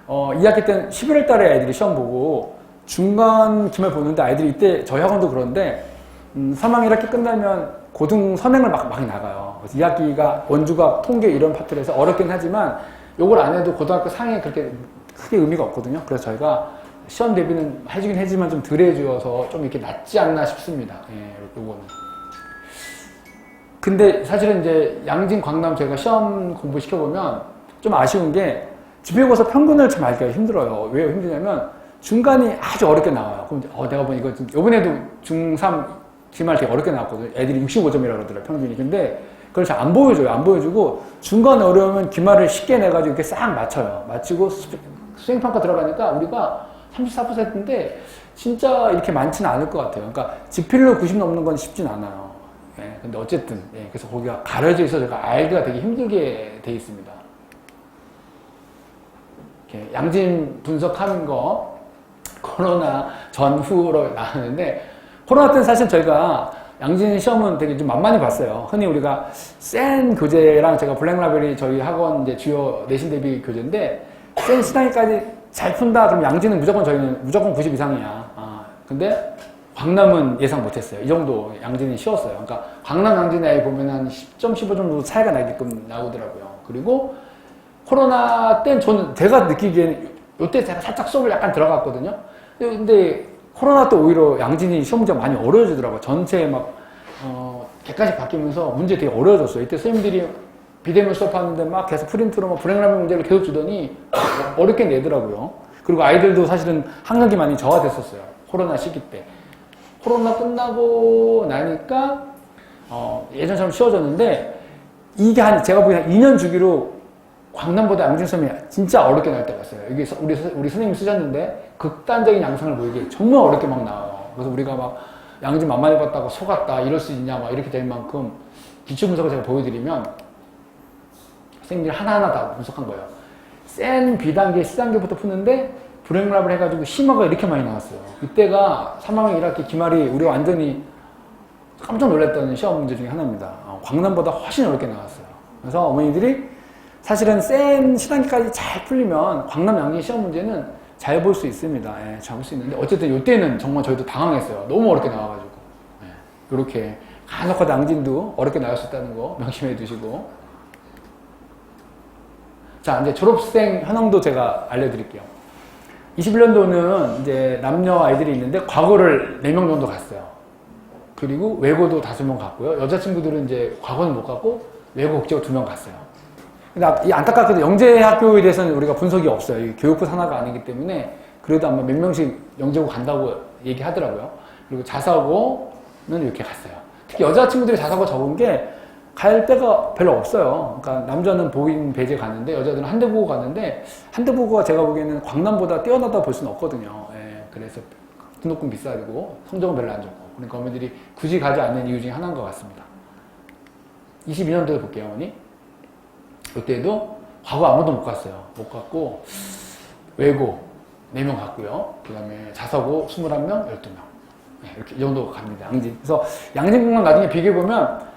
2학기 때는 11월 달에 애들이 시험 보고 중간 기말 보는데 아이들이 이때 저희 학원도 그런데 3학년 1학기 끝나면 고등 선행을 막 나가요. 그래서 2학기가 원주각, 통계 이런 파트를 해서 어렵긴 하지만 요걸 안 해도 고등학교 상에 그렇게 크게 의미가 없거든요. 그래서 저희가 시험 대비는 해주긴 하지만 좀 덜 해주어서 좀 이렇게 낫지 않나 싶습니다. 요거는. 근데 사실은 이제 양진, 광남 저희가 시험 공부 시켜보면 좀 아쉬운 게 집요고사 평균을 참 알기가 힘들어요. 왜 힘드냐면 중간이 아주 어렵게 나와요. 그럼 내가 보니 이거 이번에도 중3 기말 되게 어렵게 나왔거든요. 애들이 65점이라고 그러더라고요, 평균이. 근데 그걸 잘 안 보여줘요. 안 보여주고 중간에 어려우면 기말을 쉽게 내가지고 이렇게 싹 맞춰요. 맞추고 수행평가 들어가니까 우리가 34%인데 진짜 이렇게 많지는 않을 것 같아요. 그러니까 지필로 90 넘는 건 쉽진 않아요. 예, 근데 어쨌든 그래서 거기가 가려져 있어서 제가 알기가 되게 힘들게 돼 있습니다. 이렇게 양진 분석하는 거 코로나 전후로 나왔는데 코로나 때는 사실 저희가 양진 시험은 되게 좀 만만히 봤어요. 흔히 우리가 센 교재랑 제가 블랙라벨이 저희 학원 이제 주요 내신 대비 교재인데 센 시단위까지 잘 푼다 그럼 양진은 저희는 무조건 90 이상이야. 근데 광남은 예상 못했어요. 이 정도 양진이 쉬웠어요. 그러니까 광남 양진 아이 보면 한 10점, 15점 정도 차이가 나게끔 나오더라고요. 그리고 코로나 때는 제가 느끼기에는 이때 제가 살짝 수업을 약간 들어갔거든요. 근데 코로나 때 오히려 양진이 시험 문제가 많이 어려워지더라고요. 전체 막 객관식 바뀌면서 문제 되게 어려워졌어요. 이때 선생님들이 비대면 수업하는데 막 계속 프린트로 막 불행라벨 문제를 계속 주더니 어렵게 내더라고요. 그리고 아이들도 사실은 학력이 많이 저하됐었어요. 코로나 시기 때. 코로나 끝나고 나니까 예전처럼 쉬워졌는데 이게 제가 보기엔 한 2년 주기로 광남보다 양진 시험이 진짜 어렵게 나올 때가 있어요. 이게 우리 선생님이 쓰셨는데 극단적인 양상을 보이게 정말 어렵게 막 나와요. 그래서 우리가 막 양진 만만히 봤다고 속았다 이럴 수 있냐 막 이렇게 될 만큼 기출 분석을 제가 보여드리면 선생님들이 하나하나 다 분석한 거예요. 센 B단계, C단계부터 푸는데 브레이크랩을 해가지고 심화가 이렇게 많이 나왔어요. 이때가 3학년 1학기 기말이 우리 완전히 깜짝 놀랐던 시험 문제 중에 하나입니다. 광남보다 훨씬 어렵게 나왔어요. 그래서 어머니들이 사실은 센 C단계까지 잘 풀리면 광남 양진 시험 문제는 잘 볼 수 있습니다. 예, 잘 볼 수 있는데 어쨌든 이때는 정말 저희도 당황했어요. 너무 어렵게 나와가지고. 이렇게 간혹가다 양진도 어렵게 나올 수 있다는 거 명심해 두시고. 자, 이제 졸업생 현황도 제가 알려드릴게요. 21년도는 이제 남녀 아이들이 있는데 과거를 4명 정도 갔어요. 그리고 외고도 5명 갔고요. 여자친구들은 이제 과거는 못 갔고 외고 국제고 2명 갔어요. 근데 이 안타깝게도 영재학교에 대해서는 우리가 분석이 없어요. 이 교육부 산하가 아니기 때문에 그래도 아마 몇 명씩 영재고 간다고 얘기하더라고요. 그리고 자사고는 이렇게 갔어요. 특히 여자친구들이 자사고 적은 게 갈 데가 별로 없어요. 그러니까 남자는 보인 배제 가는데 여자들은 한대 보고 가는데 한대 보고가 제가 보기에는 광남보다 뛰어나다 볼 수는 없거든요. 예, 그래서 등록금 비싸고 성적은 별로 안 좋고 그러니까 어머니들이 굳이 가지 않는 이유 중에 하나인 것 같습니다. 22년도에 볼게요, 어머니. 이때도 과거 아무도 못 갔어요. 못 갔고 외고 4명 갔고요. 그 다음에 자사고 21명, 12명. 네, 이렇게 이 정도 갑니다. 양진. 그래서 양진 공간 나중에 비교해보면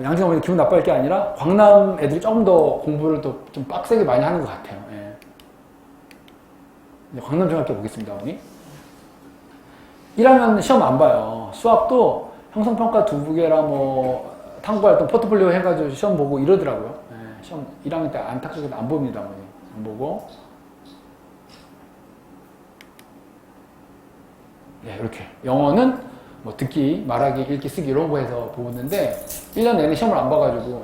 양진 어머니 기분 나빠할 게 아니라 광남 애들이 조금 더 공부를 또 좀 빡세게 많이 하는 것 같아요. 예. 이제 광남 중학교 보겠습니다, 어머니. 1학년 시험 안 봐요. 수학도 형성평가 2개랑 뭐 탐구활동 포트폴리오 해가지고 시험 보고 이러더라고요. 예. 시험 1학년 때 안타깝게도 안 봅니다, 어머니. 안 보고. 네, 이렇게. 영어는 뭐 듣기, 말하기, 읽기, 쓰기 이런 거 해서 보는데 1년 내내 시험을 안 봐가지고 좀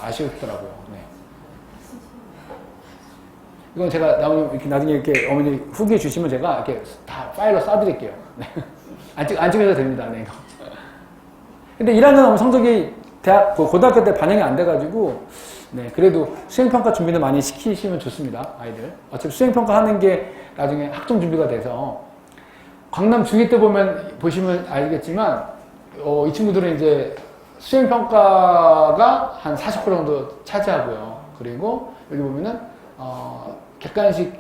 아쉬웠더라고요. 네. 이건 제가 나중에 이렇게 어머니 후기 주시면 제가 이렇게 다 파일로 쏴드릴게요. 네. 안 찍으셔도 됩니다. 네. 근데 1학년 성적이 고등학교 때 반영이 안 돼가지고 네, 그래도 수행평가 준비는 많이 시키시면 좋습니다. 아이들. 어차피 수행평가 하는 게 나중에 학점 준비가 돼서 광남 중2 때 보시면 알겠지만, 이 친구들은 이제 수행평가가 한 40% 정도 차지하고요. 그리고 여기 보면은, 객관식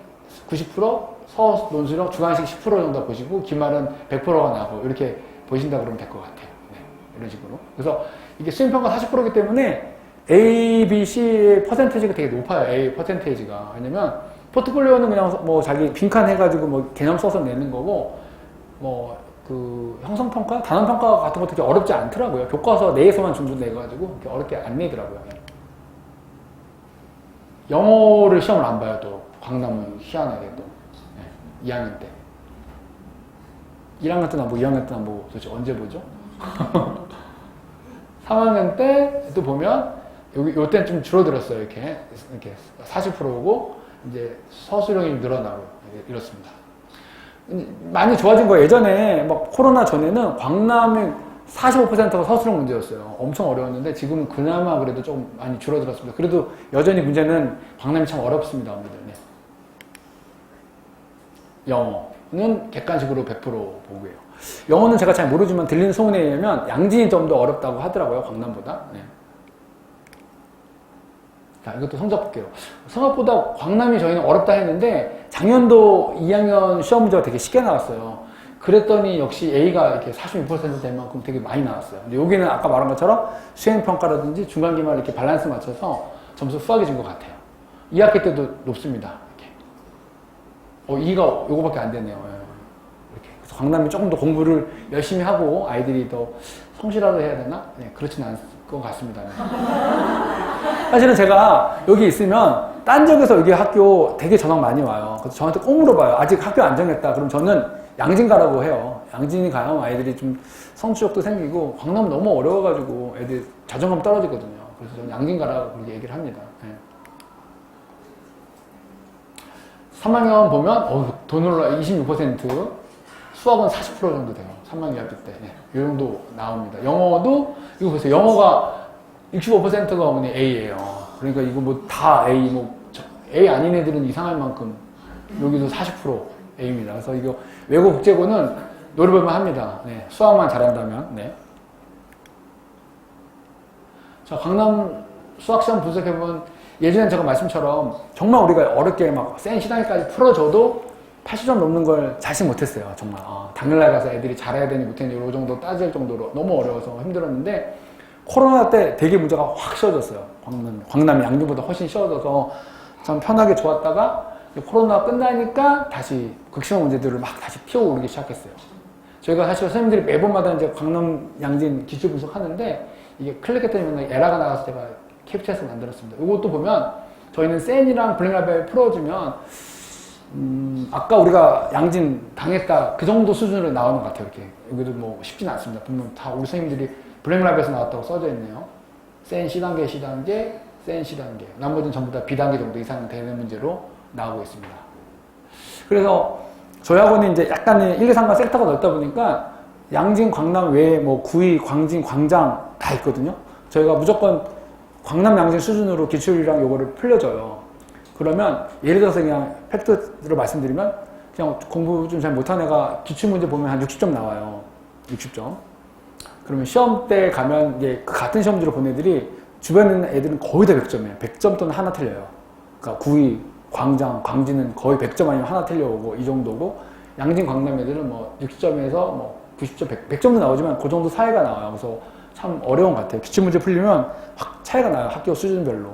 90%, 서 논술형 주관식 10% 정도 보시고, 기말은 100%가 나고, 이렇게 보신다 그러면 될 것 같아요. 네, 이런 식으로. 그래서 이게 수행평가 40%이기 때문에 A, B, C의 퍼센테이지가 되게 높아요. A 퍼센테이지가. 왜냐면, 포트폴리오는 그냥 뭐 자기 빈칸 해가지고 뭐 개념 써서 내는 거고, 형성평가? 단원평가 같은 것도 되게 어렵지 않더라고요. 교과서 내에서만 중준 내가지고 그렇게 어렵게 안 내더라고요. 영어를 시험을 안 봐요, 또. 광남은 희한하게 또. 네, 2학년 때. 1학년 때는 안 보고 2학년 때는 안 보고 도대체 언제 보죠? 3학년 때 또 보면 요때는 좀 줄어들었어요. 이렇게 40%고 이제 서술형이 늘어나고 이렇습니다. 많이 좋아진 거예요. 예전에 막 코로나 전에는 광남이 45%가 서술형 문제였어요. 엄청 어려웠는데 지금은 그나마 그래도 좀 많이 줄어들었습니다. 그래도 여전히 문제는 광남이 참 어렵습니다. 네. 영어는 객관식으로 100% 보고요. 영어는 제가 잘 모르지만 들리는 소문에 의하면 양진이 좀 더 어렵다고 하더라고요. 광남보다. 네. 자, 이것도 성적 볼게요. 생각보다 광남이 저희는 어렵다 했는데 작년도 2학년 시험 문제가 되게 쉽게 나왔어요. 그랬더니 역시 A가 이렇게 46% 될 만큼 되게 많이 나왔어요. 근데 여기는 아까 말한 것처럼 수행평가라든지 중간기말 이렇게 밸런스 맞춰서 점수 후하게 준 것 같아요. 2학기 때도 높습니다. 이렇게. 2가 요거밖에 안 되네요. 이렇게. 그래서 광남이 조금 더 공부를 열심히 하고 아이들이 더 성실하게 해야 되나? 네, 그렇지는 않을 것 같습니다. 네. 사실은 제가 여기 있으면 딴 지역에서 여기 학교 되게 전화 많이 와요. 그래서 저한테 꼭 물어봐요. 아직 학교 안 정했다. 그럼 저는 양진 가라고 해요. 양진이 가면 아이들이 좀 성취욕도 생기고 광남은 너무 어려워가지고 애들 자존감 떨어지거든요. 그래서 저는 양진 가라고 그렇게 얘기를 합니다. 네. 3학년 보면 돈 올라 26%, 수학은 40% 정도 돼요. 3학년 2학기 때. 네. 이 정도 나옵니다. 영어도 이거 보세요. 영어가 65%가 어머니 A예요. 그러니까 이거 뭐 다 A, A 아닌 애들은 이상할 만큼 여기도 40% A입니다. 그래서 이거 외국 국제고는 노려볼만 합니다. 네. 수학만 잘한다면. 네. 자, 강남 수학시험 분석해보면 예전에 제가 말씀처럼 정말 우리가 어렵게 막 센 시단위까지 풀어줘도 80점 넘는 걸 자신 못했어요. 정말. 당일날 가서 애들이 잘해야 되니 못했니 이 정도 따질 정도로 너무 어려워서 힘들었는데 코로나 때 되게 문제가 확 쉬워졌어요. 광남이 양준보다 훨씬 쉬워져서 참 편하게 좋았다가 코로나 끝나니까 다시 극심한 문제들을 막 다시 피어오르기 시작했어요. 저희가 사실 선생님들이 매번마다 이제 광남 양진 기출 분석하는데 이게 클릭했더니 맨날 에러가 나가서 제가 캡처해서 만들었습니다. 이것도 보면 저희는 센이랑 블랙라벨 풀어주면 아까 우리가 양진 당했다 그 정도 수준으로 나오는 것 같아요. 이렇게 여기도 뭐 쉽진 않습니다. 분명 다 우리 선생님들이 블랙라벨에서 나왔다고 써져 있네요. 센 C단계, C단계, 센 C단계. 나머지는 전부 다 B단계 정도 이상 되는 문제로 나오고 있습니다. 그래서 저희 학원이 이제 약간 1, 2, 3과 섹터가 넓다 보니까 양진, 광남 외에 뭐 구의, 광진, 광장 다 있거든요. 저희가 무조건 광남, 양진 수준으로 기출이랑 요거를 풀려줘요. 그러면 예를 들어서 그냥 팩트로 말씀드리면 그냥 공부 좀 잘 못한 애가 기출문제 보면 한 60점 나와요. 60점. 그러면 시험 때 가면 이제 그 같은 시험지로 본 애들이 주변에 있는 애들은 거의 다 100점이에요. 100점 또는 하나 틀려요. 그러니까 구의, 광장, 광진은 거의 100점 아니면 하나 틀려오고 이 정도고 양진, 광남 애들은 뭐 60점에서 뭐 90점, 100점도 나오지만 그 정도 사이가 나와요. 그래서 참 어려운 것 같아요. 기출문제 풀리면 확 차이가 나요. 학교 수준별로.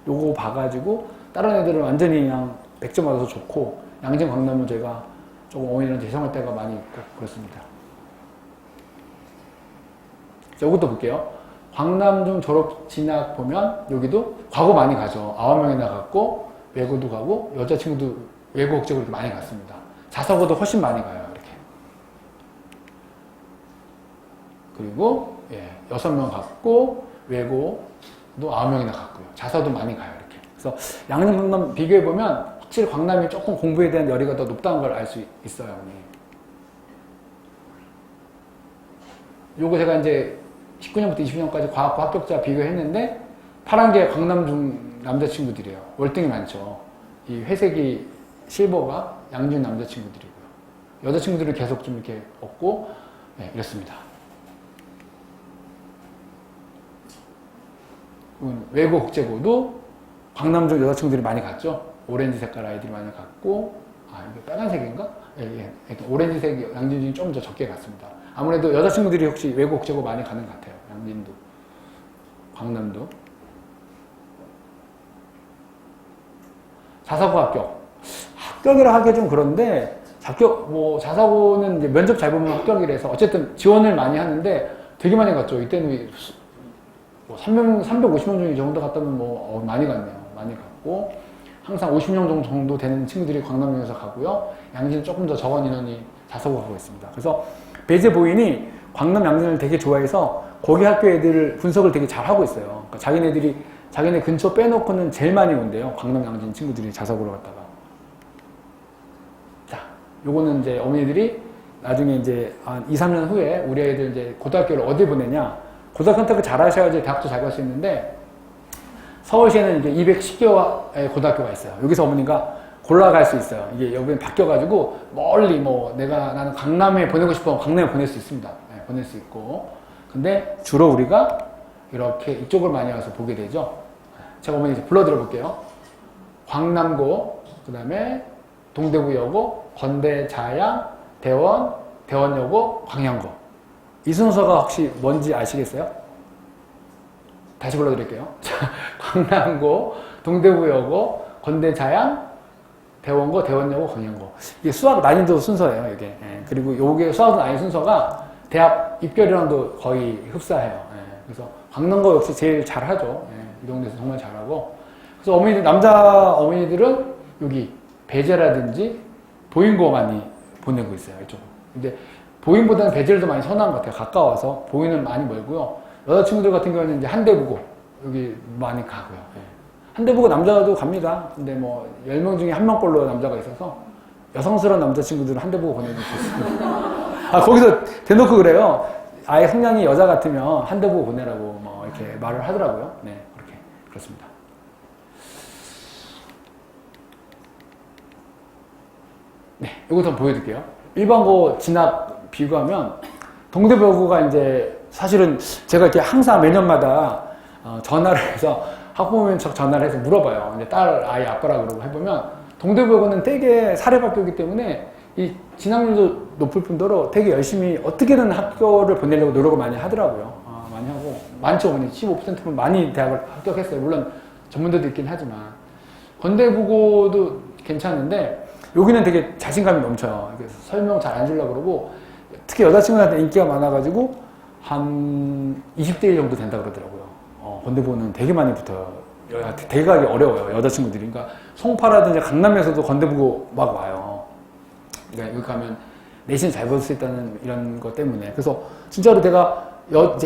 요거 봐가지고 다른 애들은 완전히 그냥 100점 받아서 좋고 양진, 광남은 제가 조금 어머니랑 재성할 때가 많이 있고 그렇습니다. 자, 이것도 볼게요. 광남중 졸업 진학 보면 여기도 과거 많이 가죠. 9명이나 갔고 외고도 가고 여자친구도 외고 국제고 이렇게 많이 갔습니다. 자사고도 훨씬 많이 가요. 이렇게. 그리고 6명 갔고 외고도 9명이나 갔고요. 자사도 많이 가요. 이렇게. 그래서 양양 광남 비교해 보면 확실히 광남이 조금 공부에 대한 열의가 더 높다는 걸 알 수 있어요. 요거 제가 이제 19년부터 20년까지 과학과 합격자 비교했는데 파란 게 광남중 남자친구들이에요. 월등히 많죠. 이 회색이 실버가 양준 남자친구들이고요. 여자친구들을 계속 좀 이렇게 얻고 이렇습니다. 외고 국제고도 광남중 여자친구들이 많이 갔죠. 오렌지 색깔 아이들이 많이 갔고 이게 빨간색인가? 오렌지색 양진중이 좀 더 적게 갔습니다. 아무래도 여자친구들이 혹시 외고 국제고 많이 가는 것 같아요. 양진도 광남도. 자사고 합격이라 하기 좀 그런데 자사고는 이제 면접 잘 보면 합격이라서 어쨌든 지원을 많이 하는데 되게 많이 갔죠. 이때는 뭐 350명 중에 이 정도 갔다면 많이 갔네요. 많이 갔고 항상 50명 정도 되는 친구들이 광남에서 가고요. 양진은 조금 더 적은 인원이 자사고 가고 있습니다. 그래서 배제 보인이 광남 양진을 되게 좋아해서 거기 학교 애들 분석을 되게 잘 하고 있어요. 그러니까 자기네 근처 빼놓고는 제일 많이 온대요. 광남 양진 친구들이 자사고로 갔다가. 자, 요거는 이제 어머니들이 나중에 이제 한 2, 3년 후에 우리 애들 이제 고등학교를 어디 보내냐. 고등학교 선택을 잘 하셔야지 대학도 잘 갈 수 있는데 서울시에는 이제 210개의 고등학교가 있어요. 여기서 어머니가 골라갈 수 있어요. 이게 여기는 바뀌어가지고 멀리 뭐 나는 강남에 보내고 싶으면 강남에 보낼 수 있습니다. 네, 보낼 수 있고. 근데 주로 우리가 이렇게 이쪽을 많이 와서 보게 되죠. 제가 어머니 이제 불러드려 볼게요. 광남고, 그 다음에 동대구여고, 건대자양, 대원, 대원여고, 광양고. 이 순서가 혹시 뭔지 아시겠어요? 다시 불러드릴게요. 광남고, 동대구여고, 건대자양, 대원고, 대원여고, 광양고. 이게 수학 난이도 순서예요, 이게. 예. 그리고 요게 수학 난이도 순서가 대학 입결이랑도 거의 흡사해요. 예. 그래서 광남고 역시 제일 잘하죠. 예. 이 동네에서 정말 잘하고. 그래서 어머니들, 남자 어머니들은 여기 배재라든지 보인고 많이 보내고 있어요, 이쪽은. 근데 보인보다는 배재를 더 많이 선호한 것 같아요. 가까워서. 보인은 많이 멀고요. 여자친구들 같은 경우는 이제 한대부고 여기 많이 가고요. 예. 한대부고 남자도 갑니다. 근데 뭐 10명 중에 1명꼴로 남자가 있어서 여성스러운 남자친구들은 한대부고 보내주고 있습니다. 아, 거기서 대놓고 그래요. 아예 성향이 여자 같으면 한대부고 보내라고 뭐 이렇게 말을 하더라고요. 네, 그렇게 그렇습니다. 네, 이것도 한번 보여드릴게요. 일반고 진학 비교하면 동대부여고가 이제 사실은 제가 이렇게 항상 매년마다 전화를 해서 학부모님 전화를 해서 물어봐요. 이제 딸 아이 아빠라 그러고 해보면 동대부여고는 되게 사례학교이기 때문에 이 진학률도 높을 뿐더러 되게 열심히 어떻게든 학교를 보내려고 노력을 많이 하더라고요. 많이 하고 많죠. 15%는 많이 대학을 합격했어요. 물론 전문대도 있긴 하지만 건대부고도 괜찮은데 여기는 되게 자신감이 넘쳐요. 설명 잘 안 주려고 그러고 특히 여자친구한테 인기가 많아가지고 한 20대 1 정도 된다 그러더라고요. 건대부는 되게 많이 붙어요. 되게 가기 어려워요. 여자친구들이. 그러니까 송파라든지 강남에서도 건대부고 막 와요. 그러니까 여기 가면 내신 잘 볼 수 있다는 이런 것 때문에. 그래서 진짜로 제가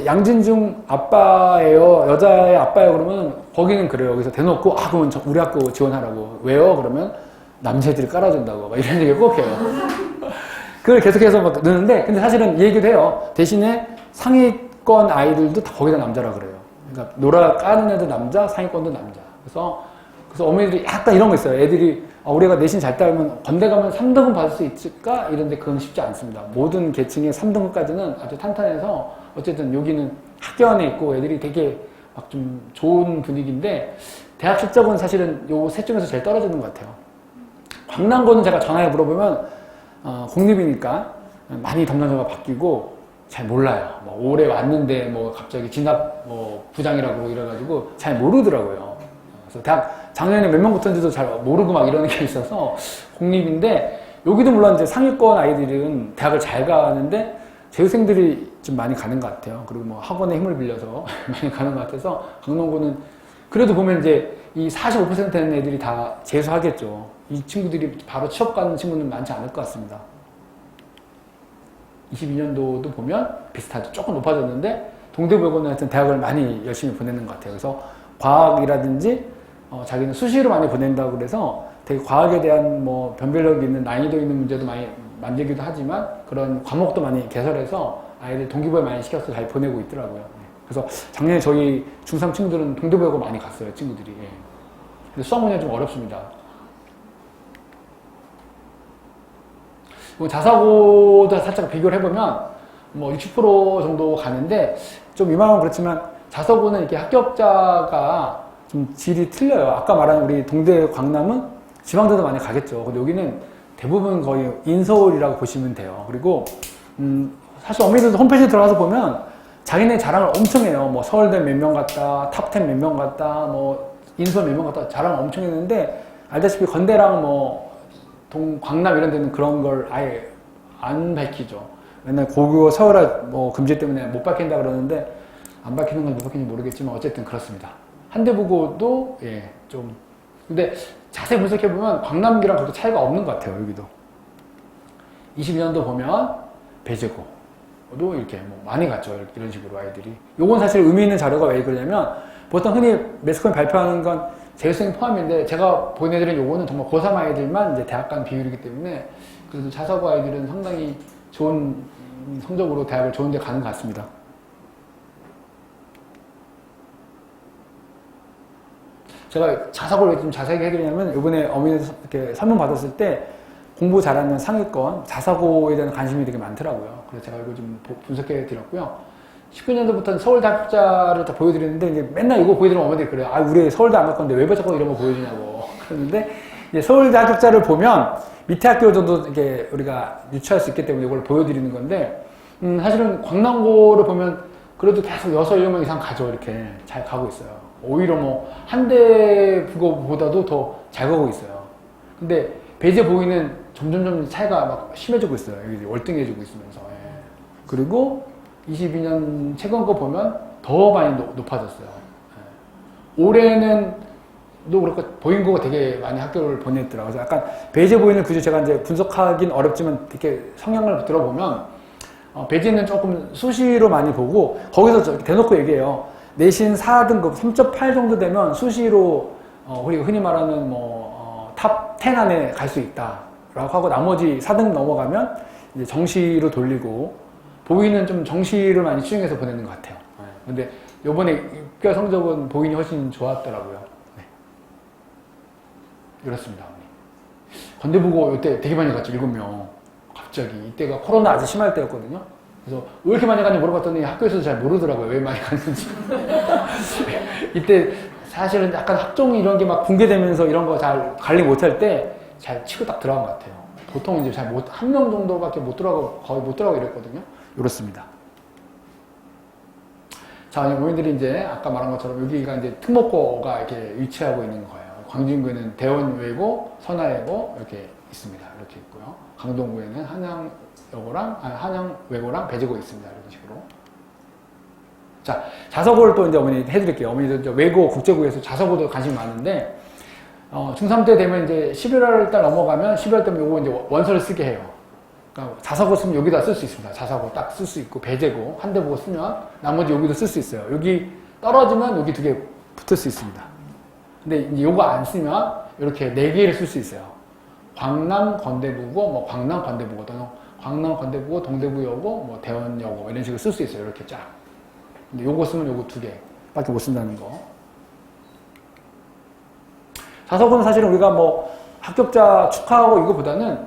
양진중 아빠예요. 여자의 아빠예요. 그러면 거기는 그래요. 그래서 대놓고 그러면 우리 학교 지원하라고. 왜요? 그러면 남자애들이 깔아준다고. 막 이런 얘기를 꼭 해요. 그걸 계속해서 막 넣는데 근데 사실은 이 얘기도 해요. 대신에 상위권 아이들도 다 거기다 남자라 그래요. 그러니까 노라 까는 애도 남자, 상위권도 남자. 그래서 어머니들이 약간 이런 거 있어요. 애들이 우리가 내신 잘 따르면 건대 가면 3등급 받을 수 있을까? 이런데 그건 쉽지 않습니다. 모든 계층의 3등급까지는 아주 탄탄해서 어쨌든 여기는 학교 안에 있고 애들이 되게 막 좀 좋은 분위기인데 대학 실적은 사실은 요 셋 중에서 제일 떨어지는 것 같아요. 광남고는 제가 전화해 물어보면 공립이니까 많이 담당자가 바뀌고 잘 몰라요. 뭐 올해 왔는데 뭐 갑자기 진학 뭐 부장이라고 이래가지고 잘 모르더라고요. 그래서 대학 작년에 몇 명 붙었는지도 잘 모르고 막 이러는 게 있어서 공립인데 여기도 물론 이제 상위권 아이들은 대학을 잘 가는데 재수생들이 좀 많이 가는 것 같아요. 그리고 뭐 학원에 힘을 빌려서 많이 가는 것 같아서 강남고는 그래도 보면 이제 이 45% 되는 애들이 다 재수하겠죠. 이 친구들이 바로 취업 가는 친구는 많지 않을 것 같습니다. 22년도도 보면 비슷하죠. 조금 높아졌는데 동대부여고는 하여튼 대학을 많이 열심히 보내는 것 같아요. 그래서 과학이라든지 자기는 수시로 많이 보낸다고 그래서 되게 과학에 대한 뭐 변별력 있는 난이도 있는 문제도 많이 만들기도 하지만 그런 과목도 많이 개설해서 아이들 동기부여 많이 시켜서 잘 보내고 있더라고요. 그래서 작년에 저희 중3 친구들은 동대부여고 많이 갔어요. 친구들이. 근데 수학 문제는 좀 어렵습니다. 자사고도 살짝 비교를 해보면 뭐 60% 정도 가는데 좀 이만하면 그렇지만 자사고는 이렇게 합격자가 좀 질이 틀려요. 아까 말한 우리 동대 광남은 지방대도 많이 가겠죠. 근데 여기는 대부분 거의 인서울이라고 보시면 돼요. 그리고 사실 어머니들도 홈페이지에 들어가서 보면 자기네 자랑을 엄청 해요. 뭐 서울대 몇 명 갔다, 탑10 몇 명 갔다, 뭐 인서울 몇 명 갔다 자랑 엄청 했는데 알다시피 건대랑 뭐 광남 이런 데는 그런 걸 아예 안 밝히죠. 맨날 고교 서울화 뭐 금지 때문에 못 밝힌다 그러는데 안 밝히는 건 못 밝히는지 모르겠지만 어쨌든 그렇습니다. 한대부고도 좀 근데 자세히 분석해보면 광남기랑 그렇게 차이가 없는 것 같아요. 여기도 22년도 보면 배재고도 이렇게 뭐 많이 갔죠. 이런 식으로 아이들이. 요건 사실 의미 있는 자료가 왜 그러냐면 보통 흔히 매스컴이 발표하는 건 재수생 포함인데 제가 보내드린 요거는 정말 고3 아이들만 이제 대학 간 비율이기 때문에 그래도 자사고 아이들은 상당히 좋은 성적으로 대학을 좋은 데 가는 것 같습니다. 제가 자사고를 좀 자세하게 해드리냐면 이번에 어머니 이렇게 설문 받았을 때 공부 잘하는 상위권 자사고에 대한 관심이 되게 많더라고요. 그래서 제가 이거 좀 분석해 드렸고요. 19년도부터는 서울대 합격자를 다 보여드리는데 이제 맨날 이거 보여드리면 어머니들이 그래요. 아, 우리 서울대 안 갈 건데 왜 자꾸 이런 거 보여주냐고. 그러는데 이제 서울대 합격자를 보면 밑에 학교 정도 이렇게 우리가 유추할 수 있기 때문에 이걸 보여드리는 건데 사실은 광남고를 보면 그래도 계속 6, 7명 이상 가죠. 이렇게 잘 가고 있어요. 오히려 뭐 한대 국어보다도 더 잘 가고 있어요. 근데 배제 보이는 점점점 차이가 막 심해지고 있어요. 여기 월등해지고 있으면서. 예. 그리고 22년 최근 거 보면 더 많이 높아졌어요. 예. 올해는 또 그렇고 보인고가 되게 많이 학교를 보냈더라고요. 그래서 약간 배제 보이는 구조 제가 이제 분석하긴 어렵지만 이렇게 성향을 들어보면 배제는 조금 수시로 많이 보고 거기서 대놓고 얘기해요. 내신 4등급 3.8 정도 되면 수시로 우리가 흔히 말하는 탑 10 안에 갈 수 있다 라고 하고 나머지 4등급 넘어가면 이제 정시로 돌리고 보이는 좀 정시를 많이 추정해서 보내는 것 같아요. 근데 요번에 입결 성적은 보인이 훨씬 좋았더라고요. 네. 이렇습니다. 건대부고 이때 되게 많이 갔죠. 7명. 갑자기 이때가 코로나 아주 심할 때였거든요. 그래서 왜 이렇게 많이 갔냐 물어봤더니 학교에서도 잘 모르더라고요. 왜 많이 갔는지. 이때 사실은 약간 학종 이런 게 막 붕괴되면서 이런 거 잘 관리 못할 때 잘 치고 딱 들어간 것 같아요. 보통 이제 잘 못, 한 명 정도밖에 못 들어가고, 거의 못 들어가고 이랬거든요. 이렇습니다. 자, 모인들이 이제 아까 말한 것처럼 여기가 이제 특목고가 이렇게 위치하고 있는 거예요. 광진구에는 대원외고, 선화외고 이렇게 있습니다. 이렇게 있고요. 강동구에는 한양외고랑 배제고 있습니다. 이런 식으로. 자, 자사고를 또 이제 어머니 해드릴게요. 어머니도 이제 외고, 국제고에서 자사고도 관심이 많은데, 중3 때 되면 이제 11월 달 넘어가면 12월 때면 요거 이제 원서를 쓰게 해요. 그러니까 자사고 쓰면 여기다 쓸 수 있습니다. 자사고 딱 쓸 수 있고, 배제고, 한 대 보고 쓰면 나머지 여기도 쓸 수 있어요. 여기 떨어지면 여기 2개 붙을 수 있습니다. 근데 이제 요거 안 쓰면 이렇게 4개를 쓸 수 있어요. 광남 건대부고, 광남 건대부고, 또는 광남 건대부고, 동대부여고, 대원여고, 이런 식으로 쓸 수 있어요. 이렇게 쫙. 근데 요거 쓰면 요거 2개밖에 못 쓴다는 거. 자사고는 사실은 우리가 합격자 축하하고 이거보다는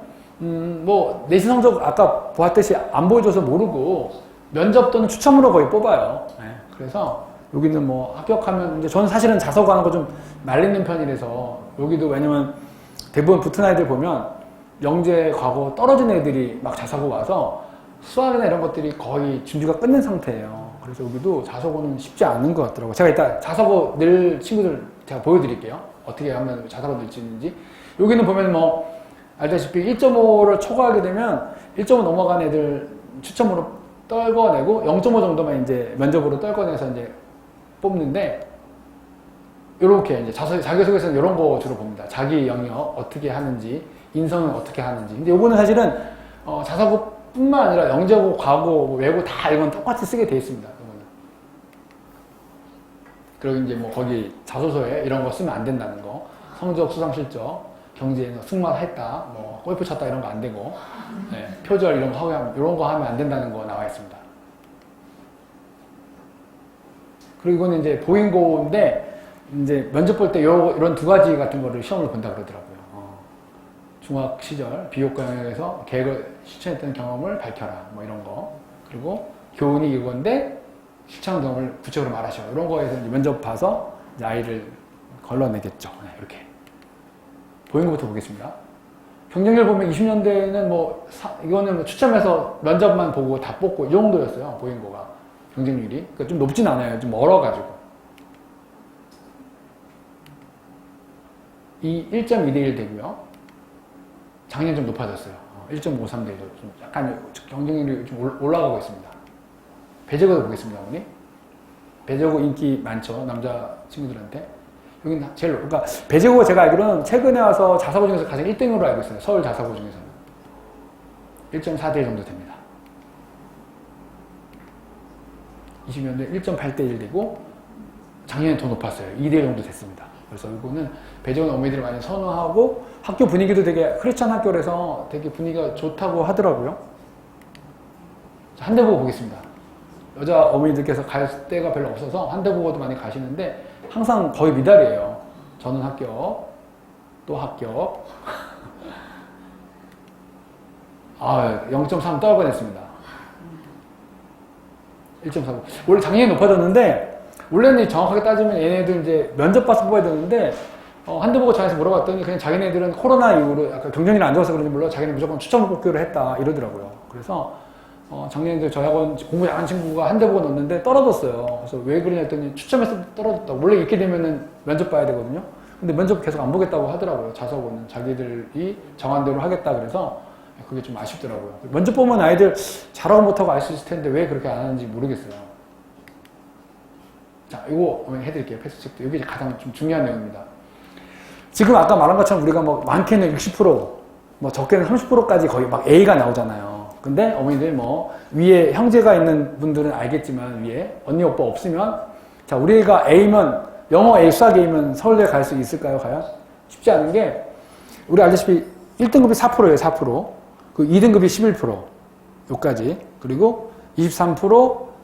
내신 성적 아까 보았듯이 안 보여줘서 모르고 면접 또는 추첨으로 거의 뽑아요. 네. 그래서 여기는 합격하면 이제 저는 사실은 자사고 하는 거 좀 말리는 편이라서 여기도 왜냐면 대부분 붙은 아이들 보면 영재 과거 떨어진 애들이 막 자사고 와서 수학이나 이런 것들이 거의 준비가 끝낸 상태예요. 그래서 여기도 자사고는 쉽지 않은 것 같더라고요. 제가 이따 자사고 낼 친구들 제가 보여드릴게요. 어떻게 하면 자사고 낼 수 있는지. 여기는 보면 알다시피 1.5를 초과하게 되면 1.5 넘어간 애들 추첨으로 떨궈내고 0.5 정도만 이제 면접으로 떨궈내서 이제 뽑는데 요렇게 이제 자기소개서는 이런 거 주로 봅니다. 자기 영역 어떻게 하는지, 인성은 어떻게 하는지. 근데 요거는 사실은 자사고뿐만 아니라 영재고, 과고, 외고 다 이건 똑같이 쓰게 돼 있습니다. 요거는. 그리고 이제 거기 자소서에 이런 거 쓰면 안 된다는 거. 성적, 수상 실적, 경제에서 승마했다, 골프 쳤다 이런 거 안 되고, 네, 표절 이런 거 하면 안 된다는 거 나와 있습니다. 그리고 이거는 이제 보인고인데 이제 면접 볼 때 이런 2가지 같은 거를 시험을 본다 그러더라고요. 중학 시절 비교과 영역에서 계획을 실천했던 경험을 밝혀라, 이런 거. 그리고 교훈이 이건데 실천 경험을 구체적으로 말하셔. 이런 거에서 이제 면접 봐서 이제 아이를 걸러내겠죠. 네, 이렇게. 보인고부터 보겠습니다. 경쟁률 보면 20년대에는 이거는 추첨해서 면접만 보고 다 뽑고 이 정도였어요. 보인고가. 경쟁률이. 그러니까 좀 높진 않아요. 좀 멀어가지고. 이 1.2대1 되고요. 작년 좀 높아졌어요. 1.53대1로 좀 약간 경쟁률이 좀 올라가고 있습니다. 배제고도 보겠습니다, 어머니. 배제고 인기 많죠, 남자 친구들한테. 여기는 제일 그러니까 배제고가 제가 알기로는 최근에 와서 자사고 중에서 가장 1등으로 알고 있어요. 서울 자사고 중에서는. 1.4대1 정도 됩니다. 20년대 1.8대1 되고 작년에 더 높았어요. 2대1 정도 됐습니다. 그래서 이거는 배제고 어머니들이 많이 선호하고 학교 분위기도 되게 크리스찬 학교라서 되게 분위기가 좋다고 하더라고요. 자, 한대보고 보겠습니다. 여자 어머니들께서 갈 데가 별로 없어서 한대보고도 많이 가시는데 항상 거의 미달이에요. 저는 합격, 또 합격. 0.3 떨 뻔했습니다. 1.4. 원래 작년에 높아졌는데, 원래는 정확하게 따지면 얘네들 이제 면접 봐서 뽑아야 되는데, 한두 보고 전화해서 물어봤더니 그냥 자기네들은 코로나 이후로 약간 경쟁률이 안 좋아서 그런지 몰라 자기네 무조건 추천 뽑기로 했다 이러더라고요. 그래서 작년에도 저희 학원 공부 잘하는 친구가 한 대 보고 넣었는데 떨어졌어요. 그래서 왜 그러냐 했더니 추첨해서 떨어졌다고. 원래 이렇게 되면은 면접 봐야 되거든요. 근데 면접 계속 안 보겠다고 하더라고요. 자석은 자기들이 정한 대로 하겠다 그래서 그게 좀 아쉽더라고요. 면접 보면 아이들 잘하고 못하고 알 수 있을 텐데 왜 그렇게 안 하는지 모르겠어요. 자, 이거 해드릴게요. 패스체크. 이게 가장 좀 중요한 내용입니다. 지금 아까 말한 것처럼 우리가 뭐 많게는 60%, 뭐 적게는 30%까지 거의 막 A가 나오잖아요. 근데 어머니들 뭐 위에 형제가 있는 분들은 알겠지만 위에 언니 오빠 없으면 자, 우리 애가 A면 영어 A, 수학 A면 서울대 갈 수 있을까요? 과연? 쉽지 않은 게 우리 알다시피 1등급이 4%예요. 4%. 그 2등급이 11%. 요까지. 그리고 23%,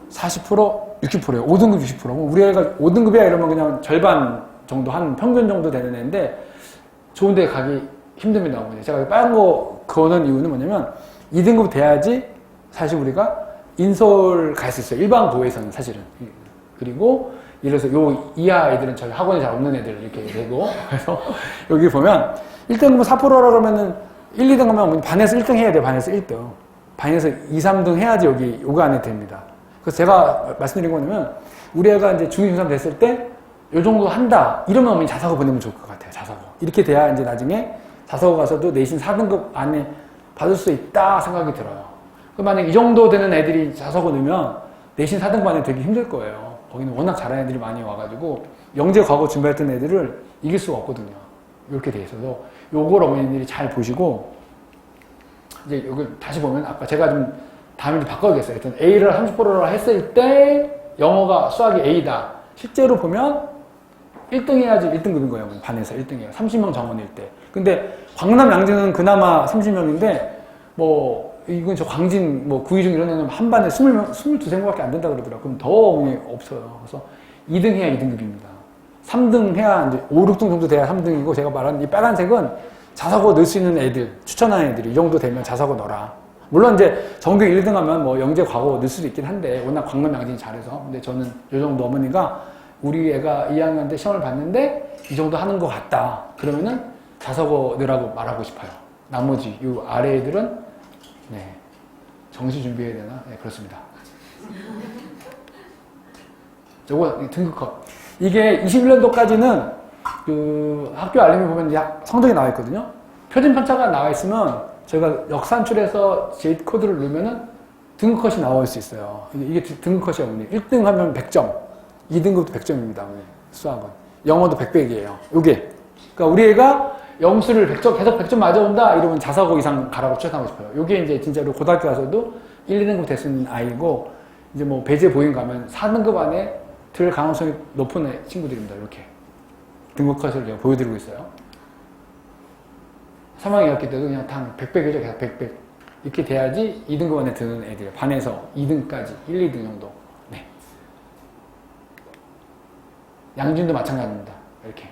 40%, 60%예요. 5등급 60%. 우리 애가 5등급이야 이러면 그냥 절반 정도 한 평균 정도 되는 애인데 좋은 데 가기 힘듭니다. 어머니. 제가 빨간 거 그거는 이유는 뭐냐면 2등급 돼야지 사실 우리가 인서울 갈 수 있어요. 일반 고에서는 사실은. 그리고 예를 들어서 요 이하 애들은 저희 학원에 잘 없는 애들 이렇게 되고 그래서 여기 보면 1등급은 4%라 그러면은 1, 2등 하면 반에서 1등 해야 돼요. 반에서 1등. 반에서 2, 3등 해야지 여기 요거 안에 됩니다. 그래서 제가 말씀드린 거냐면 우리 애가 이제 중2, 중3 됐을 때 요 정도 한다. 이러면 어머니 자사고 보내면 좋을 것 같아요. 자사고. 이렇게 돼야 이제 나중에 자사고 가서도 내신 4등급 안에 받을 수 있다 생각이 들어요. 만약 이 정도 되는 애들이 자사고 넣으면 내신 4등급 안에 되기 힘들 거예요. 거기는 워낙 잘하는 애들이 많이 와가지고 영재 과거 준비했던 애들을 이길 수가 없거든요. 이렇게 돼 있어서 요걸 어머니들이 잘 보시고 이제 여기 다시 보면 아까 제가 좀 다음에 바꿔야겠어요. 일단 A를 30%로 했을 때 영어가 수학이 A다. 실제로 보면 1등 해야지 1등급인 거예요. 반에서 1등이에요. 30명 정원일 때. 근데 광남 양진은 그나마 30명인데 뭐 이건 저 광진 뭐 구의중 이런 애는 한 반에 20명, 22명밖에 안 된다 그러더라고요. 그럼 더 없어요. 그래서 2등 해야 2등급입니다. 3등 해야 이제 5, 6등 정도 돼야 3등이고 제가 말한 이 빨간색은 자사고 넣을 수 있는 애들, 추천하는 애들이 이 정도 되면 자사고 넣어라. 물론 이제 전교 1등 하면 뭐 영재 과거 넣을 수도 있긴 한데 워낙 광남 양진이 잘해서 근데 저는 이 정도 어머니가 우리 애가 2학년 때 시험을 봤는데 이 정도 하는 것 같다. 그러면은 자사고 넣으라고 말하고 싶어요. 나머지 이 아래 애들은 네, 정시 준비해야 되나? 네, 그렇습니다. 저거 등급컷. 이게 21년도까지는 그 학교 알림에 보면 성적이 나와 있거든요. 표준 편차가 나와 있으면 저희가 역산출해서 제이 코드를 넣으면은 등급컷이 나올 수 있어요. 이게 등급컷이에요. 1등 하면 100점, 2등급도 100점입니다. 수학은. 영어도 100백이에요. 요게. 그러니까 우리 애가 영수를 100점, 계속 100점 맞아온다? 이러면 자사고 이상 가라고 추천하고 싶어요. 요게 이제 진짜로 고등학교 가서도 1, 2등급 됐는 아이고, 이제 뭐 배제 보행 가면 4등급 안에 들 가능성이 높은 친구들입니다. 이렇게. 등급컷을 제가 보여드리고 있어요. 3학년 2학기 때도 그냥 단 100백이죠. 계속 100백. 이렇게 돼야지 2등급 안에 드는 애들. 반에서 2등까지. 1, 2등 정도. 네. 양준도 마찬가지입니다. 이렇게.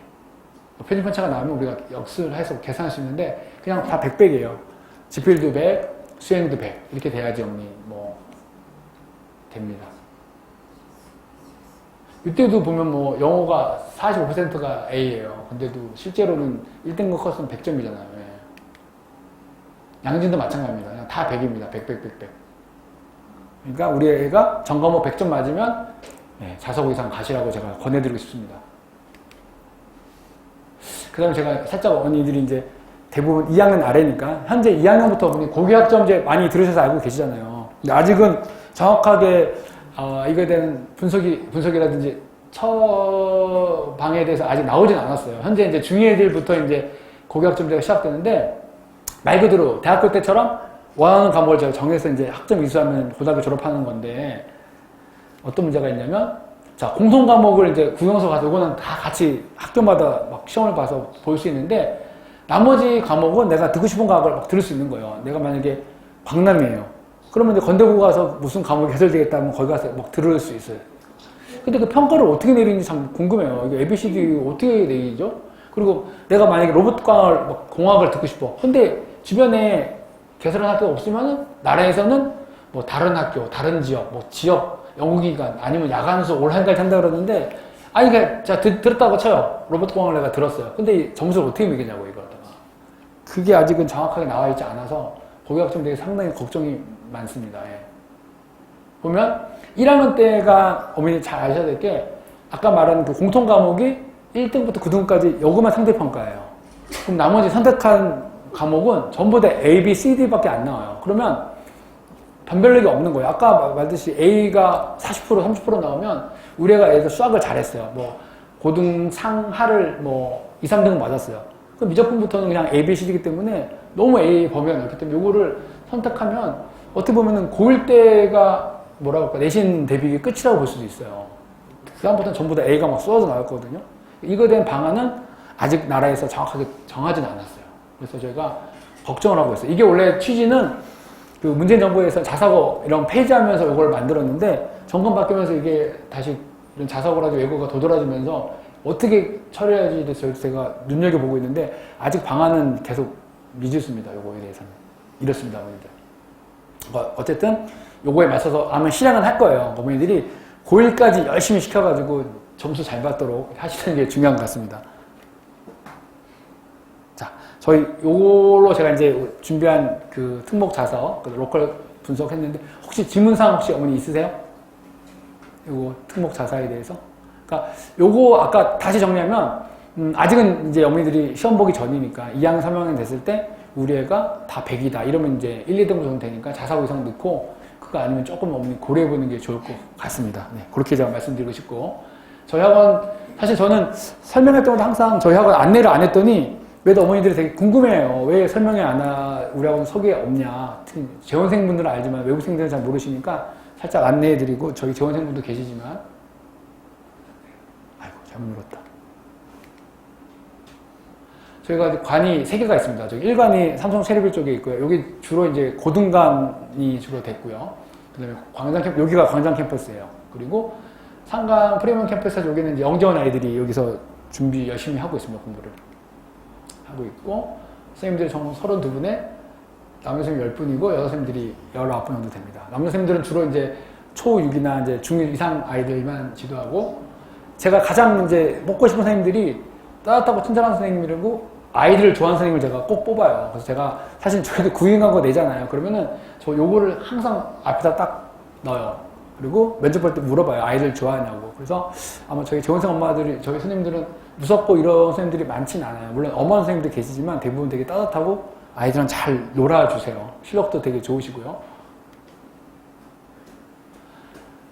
표준 편차가 나오면 우리가 역수를 해서 계산할 수 있는데 그냥 다 100백이에요. 지필도 100, 수행도 100 이렇게 돼야지 뭐 됩니다. 이때도 보면 뭐 영어가 45%가 A예요. 근데도 실제로는 1등급 컷은 100점이잖아요. 양진도 마찬가지입니다. 그냥 다 100입니다. 100, 100, 100, 100. 그러니까 우리 애가 전과목 100점 맞으면 자사고 이상 가시라고 제가 권해드리고 싶습니다. 그 다음에 제가 살짝 어머니들이 이제 대부분 2학년 아래니까 현재 2학년부터 어머니 고교학점제 많이 들으셔서 알고 계시잖아요. 근데 아직은 정확하게 이거에 대한 분석이라든지 처방에 대해서 아직 나오진 않았어요. 현재 이제 중2 애들부터 이제 고교학점제가 시작되는데 말 그대로 대학교 때처럼 원하는 과목을 제가 정해서 이제 학점 이수하면 고등학교 졸업하는 건데 어떤 문제가 있냐면 자, 공통 과목을 이제 구경서 가서 이거는 다 같이 학교마다 막 시험을 봐서 볼 수 있는데 나머지 과목은 내가 듣고 싶은 과목을 막 들을 수 있는 거예요. 내가 만약에 광남이에요. 그러면 이제 건대고 가서 무슨 과목이 해설되겠다 하면 거기 가서 막 들을 수 있어요. 근데 그 평가를 어떻게 내리는지 참 궁금해요. 이게 ABCD 어떻게 내리죠? 그리고 내가 만약에 로봇과학을, 공학을 듣고 싶어. 근데 주변에 개설한 학교가 없으면은, 나라에서는 뭐 다른 학교, 다른 지역, 뭐 지역, 연구기관, 아니면 야간 수업 온라인까지 한다 그러는데, 아니, 그냥, 자, 들었다고 쳐요. 로봇공학을 내가 들었어요. 근데 점수를 어떻게 매기냐고, 이거다가. 그게 아직은 정확하게 나와 있지 않아서, 고교학생들이 상당히 걱정이 많습니다. 예. 보면, 1학년 때가 어머니 잘 아셔야 될 게, 아까 말한 그 공통 과목이 1등부터 9등까지 요거만 상대평가예요. 그럼 나머지 선택한 과목은 전부 다 A, B, C, D밖에 안 나와요. 그러면 변별력이 없는 거예요. 아까 말했듯이 A가 40%, 30% 나오면 우리 애가 예를 들어 수학을 잘했어요. 뭐 고등 상하를 뭐 2, 3등 맞았어요. 그럼 미적분부터는 그냥 A, B, C이기 때문에 너무 A 범위가 넓기 때문에 요거를 선택하면 어떻게 보면은 고1 때가 뭐라고 할까 내신 대비 끝이라고 볼 수도 있어요. 그 다음부터는 전부 다 A가 막 쏟아져 나왔거든요. 이거에 대한 방안은 아직 나라에서 정확하게 정하지는 않았어요. 그래서 저희가 걱정을 하고 있어요. 이게 원래 취지는 그 문재인 정부에서 자사고 이런 폐지하면서 이걸 만들었는데 정권 바뀌면서 이게 다시 이런 자사고라도 외고가 도드라지면서 어떻게 처리해야지 대해서 제가 눈여겨보고 있는데 아직 방안은 계속 미지수입니다. 요거에 대해서는. 이렇습니다, 어머니들. 어쨌든 요거에 맞서서 아마 실행은 할 거예요. 어머니들이 고1까지 열심히 시켜가지고 점수 잘 받도록 하시는 게 중요한 것 같습니다. 자, 저희 요걸로 제가 이제 준비한 그 특목 자서, 그 로컬 분석했는데 혹시 질문사항 혹시 어머니 있으세요? 요거 특목 자사에 대해서? 그러니까 요거 아까 다시 정리하면 아직은 이제 어머니들이 시험 보기 전이니까 2학년, 3학년 됐을 때 우리 애가 다 100이다 이러면 이제 1, 2등 정도 되니까 자사고 이상 넣고 그거 아니면 조금 어머니 고려해보는 게 좋을 것 같습니다. 네, 그렇게 제가 말씀드리고 싶고 저희 학원 사실 저는 설명할 때마다 항상 저희 학원 안내를 안 했더니 왜도 어머니들이 되게 궁금해요. 왜 설명이 안 하, 우리 학원 소개 없냐. 재원생분들은 알지만 외부생들은 잘 모르시니까 살짝 안내해드리고 저희 재원생분도 계시지만 아이고 잘못 눌렀다. 저희가 관이 3개가 있습니다. 저기 1관이 삼성 체리빌 쪽에 있고요. 여기 주로 이제 고등관이 주로 됐고요. 그 다음에 광장 캠퍼스, 여기가 광장 캠퍼스예요. 그리고 상강 프리미엄 캠퍼스에서 여기는 이제 영재원 아이들이 여기서 준비 열심히 하고 있습니다. 공부를 하고 있고 선생님들이 총 32분에 남녀 선생님 10분이고 여자 선생님들이 19분 정도 됩니다. 남녀 선생님들은 주로 이제 초6이나 이제 중1 이상 아이들만 지도하고 제가 가장 이제 뽑고 싶은 선생님들이 따뜻하고 친절한 선생님이라고 아이들을 좋아하는 선생님을 제가 꼭 뽑아요. 그래서 제가 사실 저희도 구인광고 내잖아요. 그러면은 저 요거를 항상 앞에다 딱 넣어요. 그리고 면접 볼 때 물어봐요. 아이들 좋아하냐고. 그래서 아마 저희 재원생 엄마들이, 저희 선생님들은 무섭고 이런 선생님들이 많진 않아요. 물론 엄한 선생님들 계시지만 대부분 되게 따뜻하고 아이들은 잘 놀아주세요. 실력도 되게 좋으시고요.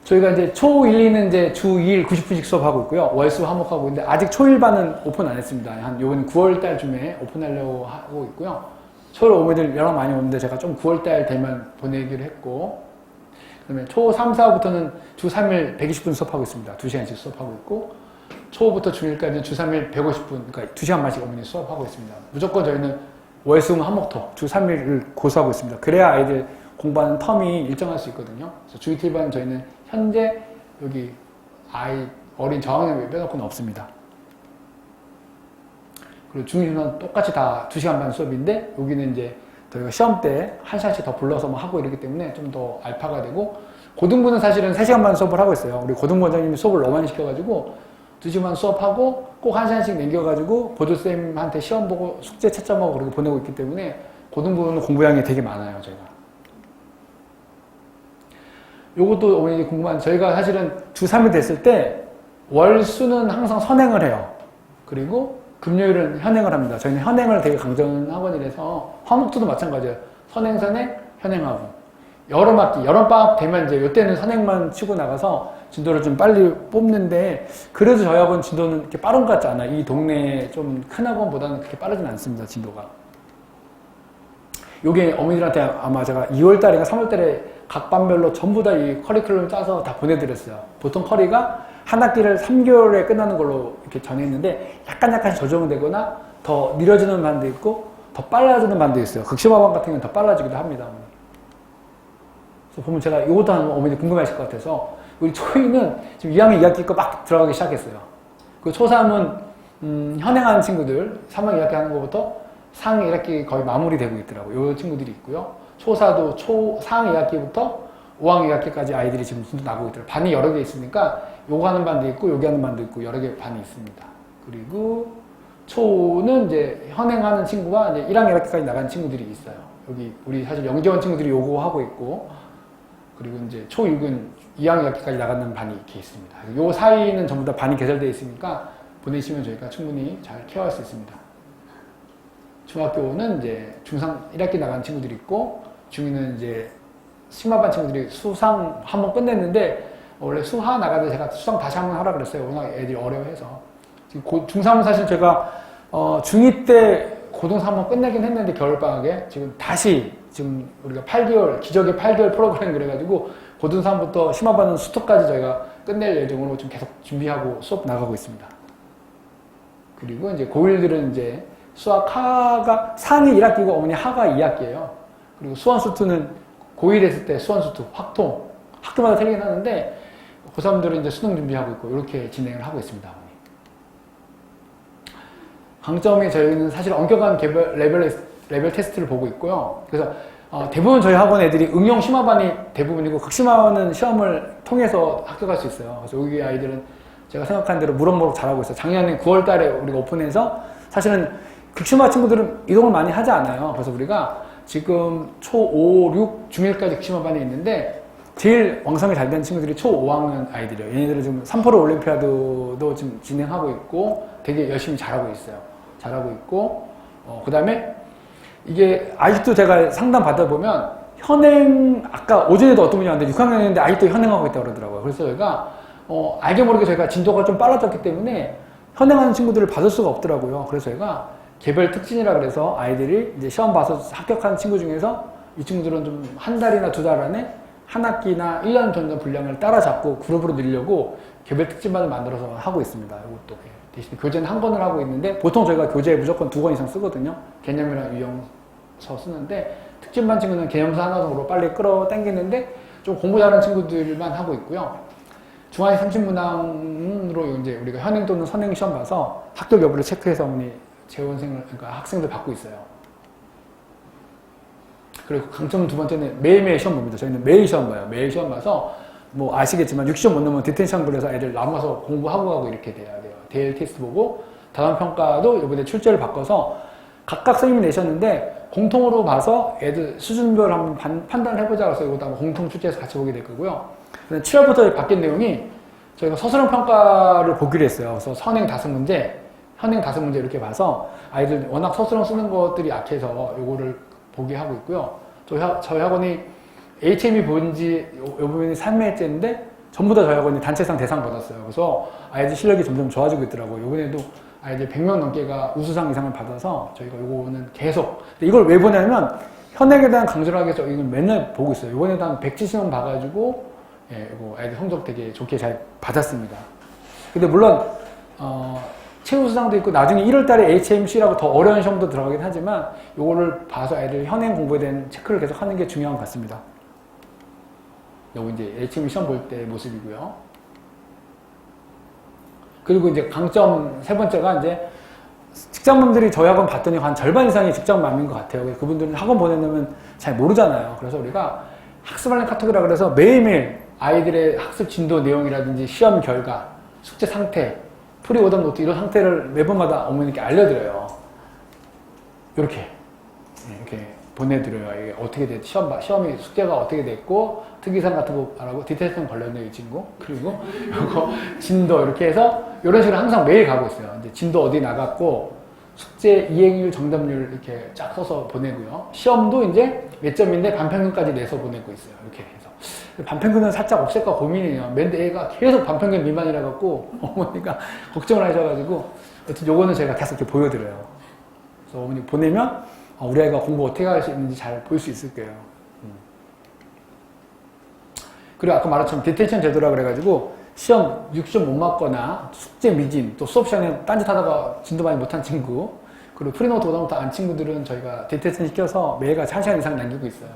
저희가 이제 초1, 2는 이제 주 2일 90분씩 수업하고 있고요. 월수 화목하고 있는데 아직 초1반은 오픈 안 했습니다. 한 요번 9월달 쯤에 오픈하려고 하고 있고요. 초일 어머니들 연락 많이 오는데 제가 좀 9월달 되면 보내기로 했고 그 다음에 초 3, 4부터는 주 3일 120분 수업하고 있습니다. 2시간씩 수업하고 있고 초부터 중1까지는 주 3일 150분 그러니까 2시간만씩 어머니 수업하고 있습니다. 무조건 저희는 월수금 화목토 주 3일을 고수하고 있습니다. 그래야 아이들 공부하는 텀이 일정할 수 있거든요. 그래서 주 이틀반 저희는 현재 여기 어린 저학년 빼놓고는 없습니다. 그리고 중2는 똑같이 다 2시간 반 수업인데 여기는 이제 저희가 시험 때 1시간씩 더 불러서 뭐 하고 이러기 때문에 좀 더 알파가 되고 고등부는 사실은 3시간 반 수업을 하고 있어요. 우리 고등부 원장님이 수업을 너무 많이 시켜가지고 2시간 수업하고 꼭 1시간씩 남겨가지고 보조쌤한테 시험 보고 숙제 채점하고 그렇게 보내고 있기 때문에 고등부는 공부량이 되게 많아요. 저희가. 요것도 어머니 궁금한 저희가 사실은 주 3일 됐을 때 월수는 항상 선행을 해요. 그리고 금요일은 현행을 합니다. 저희는 현행을 되게 강조하는 학원이라서 화목토도 마찬가지예요. 선행, 현행하고 여름학기, 여름방학 되면 이제 이때는 선행만 치고 나가서 진도를 좀 빨리 뽑는데 그래도 저희 학원 진도는 이렇게 빠른 것 같지 않아요. 이 동네에 좀 큰 학원보다는 그렇게 빠르진 않습니다. 진도가. 요게 어머니들한테 아마 제가 2월달인가 3월달에 각 반별로 전부 다 이 커리큘럼을 짜서 다 보내드렸어요. 보통 커리가 한 학기를 3개월에 끝나는 걸로 이렇게 정했는데 약간씩 조정되거나 더 느려지는 반도 있고 더 빨라지는 반도 있어요. 극심화반 같은 경우는 더 빨라지기도 합니다. 어머니. 그래서 보면 제가 이것도 하면 어머니 궁금해하실 것 같아서 우리 초2는 지금 2학년 2학기 거 막 들어가기 시작했어요. 그 초3은 현행하는 친구들 3학 2학기 하는 것부터 4학년 1학기 거의 마무리되고 있더라고요. 요 친구들이 있고요. 초사도 4학년 2학기부터 5학년 2학기까지 아이들이 지금 나고 있더라고요. 반이 여러 개 있으니까 요거 하는 반도 있고 여기 하는 반도 있고 여러 개 반이 있습니다. 그리고 초는 이제 현행하는 친구가 이제 1학년 1학기까지 나간 친구들이 있어요. 여기 우리 사실 영재원 친구들이 요거 하고 있고, 그리고 이제 초6은 2학년 2학기까지 나가는 반이 이렇게 있습니다. 요 사이는 전부 다 반이 개설되어 있으니까 보내시면 저희가 충분히 잘 케어할 수 있습니다. 중학교는 이제 중3 1학기 나간 친구들이 있고, 중2는 이제 심화반 친구들이 수상 한번 끝냈는데, 원래 수하 나가도 제가 수상 다시 한번 하라 그랬어요. 워낙 애들이 어려워해서. 지금 중3은 사실 제가 중2 때 고등3 한번 끝내긴 했는데 겨울방학에 지금 다시 지금 우리가 8개월 기적의 8개월 프로그램 그래가지고 고등3부터 심화반은 수토까지 저희가 끝낼 예정으로 지금 계속 준비하고 수업 나가고 있습니다. 그리고 이제 고1들은 이제 수학 하가 상이 1학기고 어머니 하가 2학기예요. 그리고 수원수투는 고1 했을 때 수원수투, 확통 학교마다 틀리긴 하는데 고3들은 이제 수능 준비하고 있고 이렇게 진행을 하고 있습니다. 어머니. 강점이 저희는 사실 엄격한 레벨 테스트를 보고 있고요. 그래서 대부분 저희 학원 애들이 응용 심화반이 대부분이고 극심화는 시험을 통해서 합격할 수 있어요. 그래서 여기 아이들은 제가 생각한 대로 무럭무럭 잘하고 있어요. 작년에 9월 달에 우리가 오픈해서 사실은 극심화 친구들은 이동을 많이 하지 않아요. 그래서 우리가 지금 초5, 6, 중1까지 극심화반이 있는데 제일 왕성이 잘 된 친구들이 초5학년 아이들이에요. 얘네들은 지금 3프로 올림피아드도 지금 진행하고 있고 되게 열심히 잘하고 있어요. 잘하고 있고 그 다음에 이게 아직도 제가 상담 받아보면 현행 아까 오전에도 어떤 분이 왔는데 6학년인데 아직도 현행하고 있다고 그러더라고요. 그래서 저희가 알게 모르게 저희가 진도가 좀 빨라졌기 때문에 현행하는 친구들을 받을 수가 없더라고요. 그래서 저희가 개별 특진이라 그래서 아이들이 이제 시험 봐서 합격한 친구 중에서 이 친구들은 좀 한 달이나 두 달 안에 한 학기나 1년 정도 분량을 따라잡고 그룹으로 늘려고 개별 특진반을 만들어서 하고 있습니다. 이것도 대신 교재는 한 권을 하고 있는데 보통 저희가 교재에 무조건 2권 이상 쓰거든요. 개념이랑 유형서 쓰는데 특진반 친구는 개념서 하나 정도로 빨리 끌어당기는데 좀 공부 잘하는 친구들만 하고 있고요. 중앙이 30문항으로 이제 우리가 현행 또는 선행 시험 봐서 합격 여부를 체크해서 어머니 재원생을 그러니까 학생들 받고 있어요. 그리고 강점 두 번째는 매일매일 시험 봅니다. 저희는 매일 시험 봐요. 매일 시험 봐서 뭐 아시겠지만 6시험 못 넘으면 디텐션 불려서 애들 남아서 공부하고 가고 이렇게 돼야 돼요. 데일 테스트 보고 다음 평가도 이번에 출제를 바꿔서 각각 선생님이 내셨는데 공통으로 봐서 애들 수준별 한번 판단을 해보자 그래서 이것도 한번 공통 출제해서 같이 보게 될 거고요. 7월부터 바뀐 내용이 저희가 서술형 평가를 보기로 했어요. 그래서 선행 5문제, 현행 5문제 이렇게 봐서 아이들 워낙 서술형 쓰는 것들이 약해서 요거를 보게 하고 있고요. 저희 학원이 HME 본지 요 부분이 3회째인데 전부 다 저희 학원이 단체상 대상 받았어요. 그래서 아이들 실력이 점점 좋아지고 있더라고요. 이번에도 아이들 100명 넘게가 우수상 이상을 받아서 저희가 요거는 계속 이걸 왜 보냐면 현행에 대한 강조를 하기 위해서 이걸 맨날 보고 있어요. 이번에도 한 170명 봐가지고 이거 아이들 성적 되게 좋게 잘 받았습니다. 근데 물론 최우수상도 있고 나중에 1월달에 HMC라고 더 어려운 시험도 들어가긴 하지만 요거를 봐서 아이들 현행 공부에 대한 체크를 계속 하는 게 중요한 것 같습니다. 요거 이제 HMC 시험 볼 때 모습이고요. 그리고 이제 강점 세 번째가 이제 직장맘들이 저희 학원 봤더니 한 절반 이상이 직장맘인 것 같아요. 그분들은 학원 보내려면 잘 모르잖아요. 그래서 우리가 학습하는 카톡이라 그래서 매일매일 아이들의 학습 진도 내용이라든지 시험 결과, 숙제 상태, 프리 오답 노트 이런 상태를 매번마다 어머니께 알려드려요. 이렇게 보내드려요. 이게 어떻게 됐, 시험이 숙제가 어떻게 됐고 특이상 같은 거 말하고 디테일성 걸렸네요, 이 친구. 그리고 요거 진도 이렇게 해서 이런 식으로 항상 매일 가고 있어요. 이제 진도 어디 나갔고 숙제 이행률, 정답률 이렇게 쫙 써서 보내고요. 시험도 이제 몇 점인데 반평균까지 내서 보내고 있어요. 이렇게 해서 반평균은 살짝 없앨까 고민이에요. 맨데 애가 계속 반평균 미만이라 갖고 어머니가 걱정을 하셔가지고 여튼 요거는 제가 계속 이렇게 보여드려요. 그래서 어머니 보내면 우리 아이가 공부 어떻게 할 수 있는지 잘 볼 수 있을 거예요. 그리고 아까 말했처럼 디텐션 제도라 그래가지고 시험 6점 못 맞거나 숙제 미진 또 수업 시간에 딴짓하다가 진도 많이 못한 친구 그리고 프리노트 오다노트 안 친구들은 저희가 디텐션 시켜서 매일같이 1시간 이상 남기고 있어요.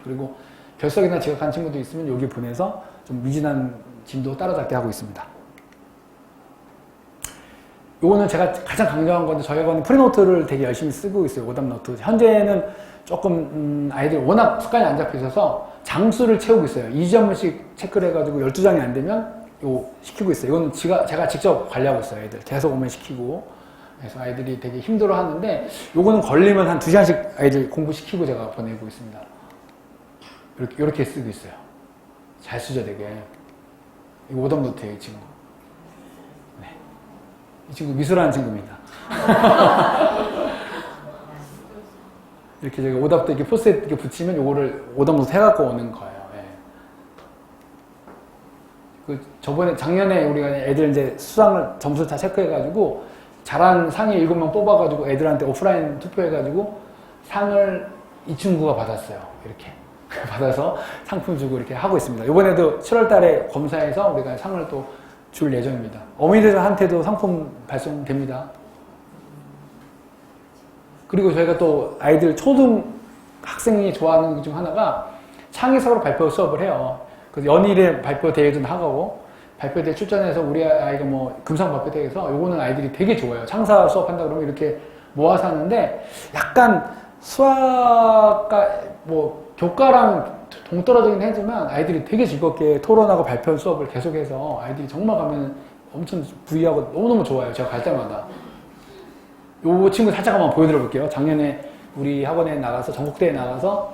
그리고 결석이나 지각한 친구도 있으면 여기 보내서 좀 미진한 진도 따라잡게 하고 있습니다. 요거는 제가 가장 강조한 건데 저희 학원은 프리노트를 되게 열심히 쓰고 있어요. 오답노트. 현재는 조금 아이들이 워낙 습관이 안 잡혀 있어서 장수를 채우고 있어요. 2점씩 체크를 해가지고 12장이 안 되면 요 시키고 있어요. 이건 제가 직접 관리하고 있어요. 애들 계속 오면 시키고. 그래서 아이들이 되게 힘들어 하는데 요거는 걸리면 한 2시간씩 아이들 공부시키고 제가 보내고 있습니다. 이렇게 쓰고 있어요. 잘 쓰죠, 되게. 이거 오답노트예요, 이 친구. 네. 이 친구 미술하는 친구입니다. 이렇게 제가 오답도 이렇게 포스트잇 이렇게 붙이면 요거를 오답노트 해갖고 오는 거예요. 예. 작년에 우리가 애들 이제 수상을 점수 다 체크해가지고 잘한 상위 7명 뽑아가지고 애들한테 오프라인 투표해가지고 상을 이 친구가 받았어요. 이렇게. 받아서 상품 주고 이렇게 하고 있습니다. 이번에도 7월 달에 검사해서 우리가 상을 또 줄 예정입니다. 어머니들한테도 상품 발송됩니다. 그리고 저희가 또 아이들 초등 학생이 좋아하는 것 중 하나가 창의적으로 발표 수업을 해요. 그래서 연일에 발표 대회도 하고 발표 대회 출전해서 우리 아이가 뭐 금상 발표 대회에서 요거는 아이들이 되게 좋아요. 창사 수업 한다 그러면 이렇게 모아서 하는데 약간 수학과 뭐 교과랑 동떨어지긴 하지만 아이들이 되게 즐겁게 토론하고 발표 수업을 계속해서 아이들이 정말 가면 엄청 부위하고 너무너무 좋아요. 제가 갈 때마다. 요 친구 살짝 한번 보여드려 볼게요. 작년에 우리 학원에 나가서 전국대회에 나가서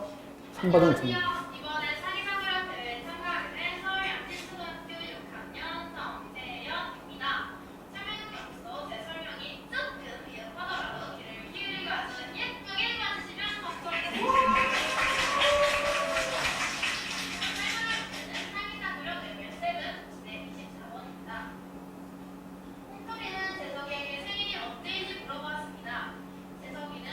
상 받은 친구. 이번에 창의상이란 대회에 참가하게 된 서울 양진초등학교 6학년 정세연입니다. 참여자로서 제 설명이 조금 비슷하더라도 귀를 기울이고 아주 예쁘게 봐주시면 감사하겠습니다. 설명할 때는 창의상으로 레벨 7, 네, 24번입니다. 홍소리는 재석이에게 생일이 언제인지 물어보았습니다. 재석이는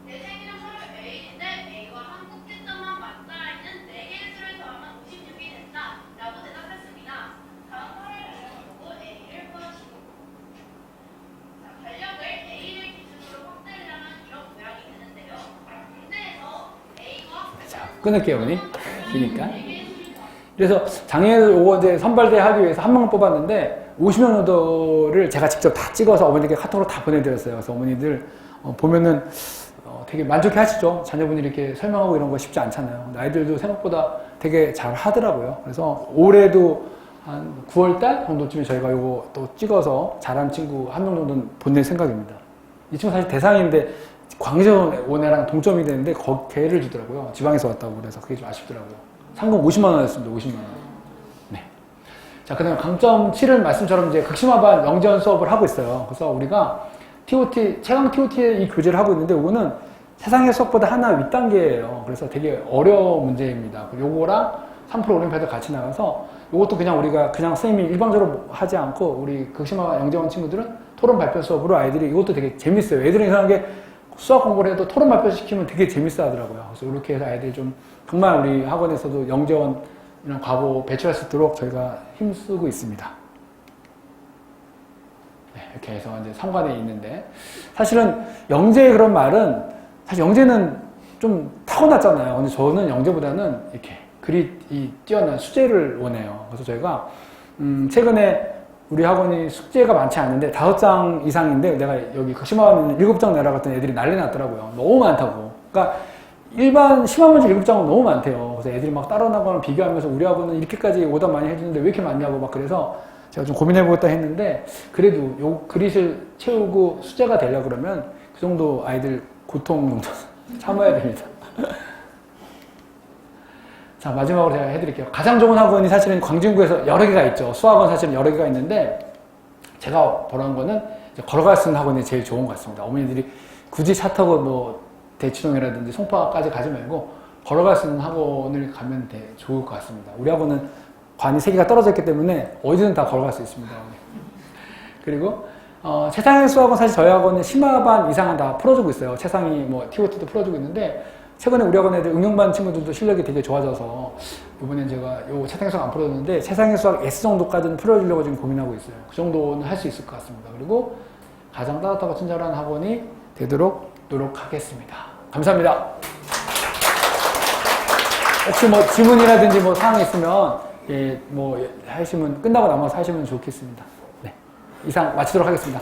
내 생일은 8월 A일인데 A와 한국 시점만 맞닿아 있는 4개의 수를 더하면 56이 된다 라고 대답했습니다. 다음 8월 달력을 보고 A를 보여주시고 자, 달력을 A를 기준으로 확대를 하면 이런 모양이 되는데요. 문제에서 A와 자, 끊을게요, 어머니. 기니까. 그래서 작년에 요거 이제 선발대 하기 위해서 한 명을 뽑았는데 50명 정도를 제가 직접 다 찍어서 어머니께 카톡으로 다 보내드렸어요. 그래서 어머니들 보면은 되게 만족해 하시죠. 자녀분이 이렇게 설명하고 이런 거 쉽지 않잖아요. 근데 아이들도 생각보다 되게 잘 하더라고요. 그래서 올해도 한 9월달 정도쯤에 저희가 요거 또 찍어서 잘한 친구 한 명 정도는 보낼 생각입니다. 이 친구 사실 대상인데 광주 원애랑 동점이 되는데 걔를 주더라고요. 지방에서 왔다고 그래서 그게 좀 아쉽더라고요. 상금 50만 원이었습니다. 50만 원. 네. 자, 그다음에 강점 7은 말씀처럼 이제 극심화반 영재원 수업을 하고 있어요. 그래서 우리가 TOT, 최강 TOT의 이 교재를 하고 있는데 이거는 세상의 수업보다 하나 윗단계예요. 그래서 되게 어려운 문제입니다. 요거랑 3% 올림피아드 같이 나가서 요것도 그냥 우리가 그냥 선생님이 일방적으로 하지 않고 우리 극심화 영재원 친구들은 토론 발표 수업으로 아이들이 이것도 되게 재밌어요. 애들이 이상하게 수학 공부를 해도 토론 발표 시키면 되게 재밌어 하더라고요. 그래서 이렇게 해서 아이들이 좀 정말 우리 학원에서도 영재원이랑 과거 배출할 수 있도록 저희가 힘쓰고 있습니다. 네, 이렇게 해서 이제 3관에 있는데 사실은 영재의 그런 말은 사실 영재는 좀 타고났잖아요. 근데 저는 영재보다는 이렇게 글이 뛰어난 수재를 원해요. 그래서 저희가 최근에 우리 학원이 숙제가 많지 않은데 5장 이상인데 내가 여기 심화하면 7장 내라 갔더니 애들이 난리 났더라고요. 너무 많다고. 그러니까 일반 심화 문제 7장은 너무 많대요. 그래서 애들이 막 따라 나가면 비교하면서 우리 학원은 이렇게까지 오답 많이 해주는데 왜 이렇게 많냐고 막 그래서 제가 좀 고민해보겠다 했는데 그래도 요 그릿을 채우고 수제가 되려고 그러면 그 정도 아이들 고통 정도 참아야 됩니다. 자, 마지막으로 제가 해드릴게요. 가장 좋은 학원이 사실은 광진구에서 여러 개가 있죠. 수학원 사실은 여러 개가 있는데 제가 보는 거는 이제 걸어갈 수 있는 학원이 제일 좋은 것 같습니다. 어머니들이 굳이 차 타고 뭐 대치동이라든지 송파까지 가지 말고 걸어갈 수 있는 학원을 가면 좋을 것 같습니다. 우리 학원은 관이 3개가 떨어져 있기 때문에 어디든 다 걸어갈 수 있습니다. 그리고 최상의 수학은 사실 저희 학원은 심화반 이상은 다 풀어주고 있어요. 최상위 뭐 TOT도 풀어주고 있는데 최근에 우리 학원 애들 응용반 친구들도 실력이 되게 좋아져서 이번엔 제가 요 최상의 수학 안 풀어줬는데 최상의 수학 S 정도까지는 풀어주려고 지금 고민하고 있어요. 그 정도는 할 수 있을 것 같습니다. 그리고 가장 따뜻하고 친절한 학원이 되도록 노력하겠습니다. 감사합니다. 혹시 뭐 질문이라든지 뭐 사항이 있으면 뭐 하시면 끝나고 남아서 하시면 좋겠습니다. 네, 이상 마치도록 하겠습니다.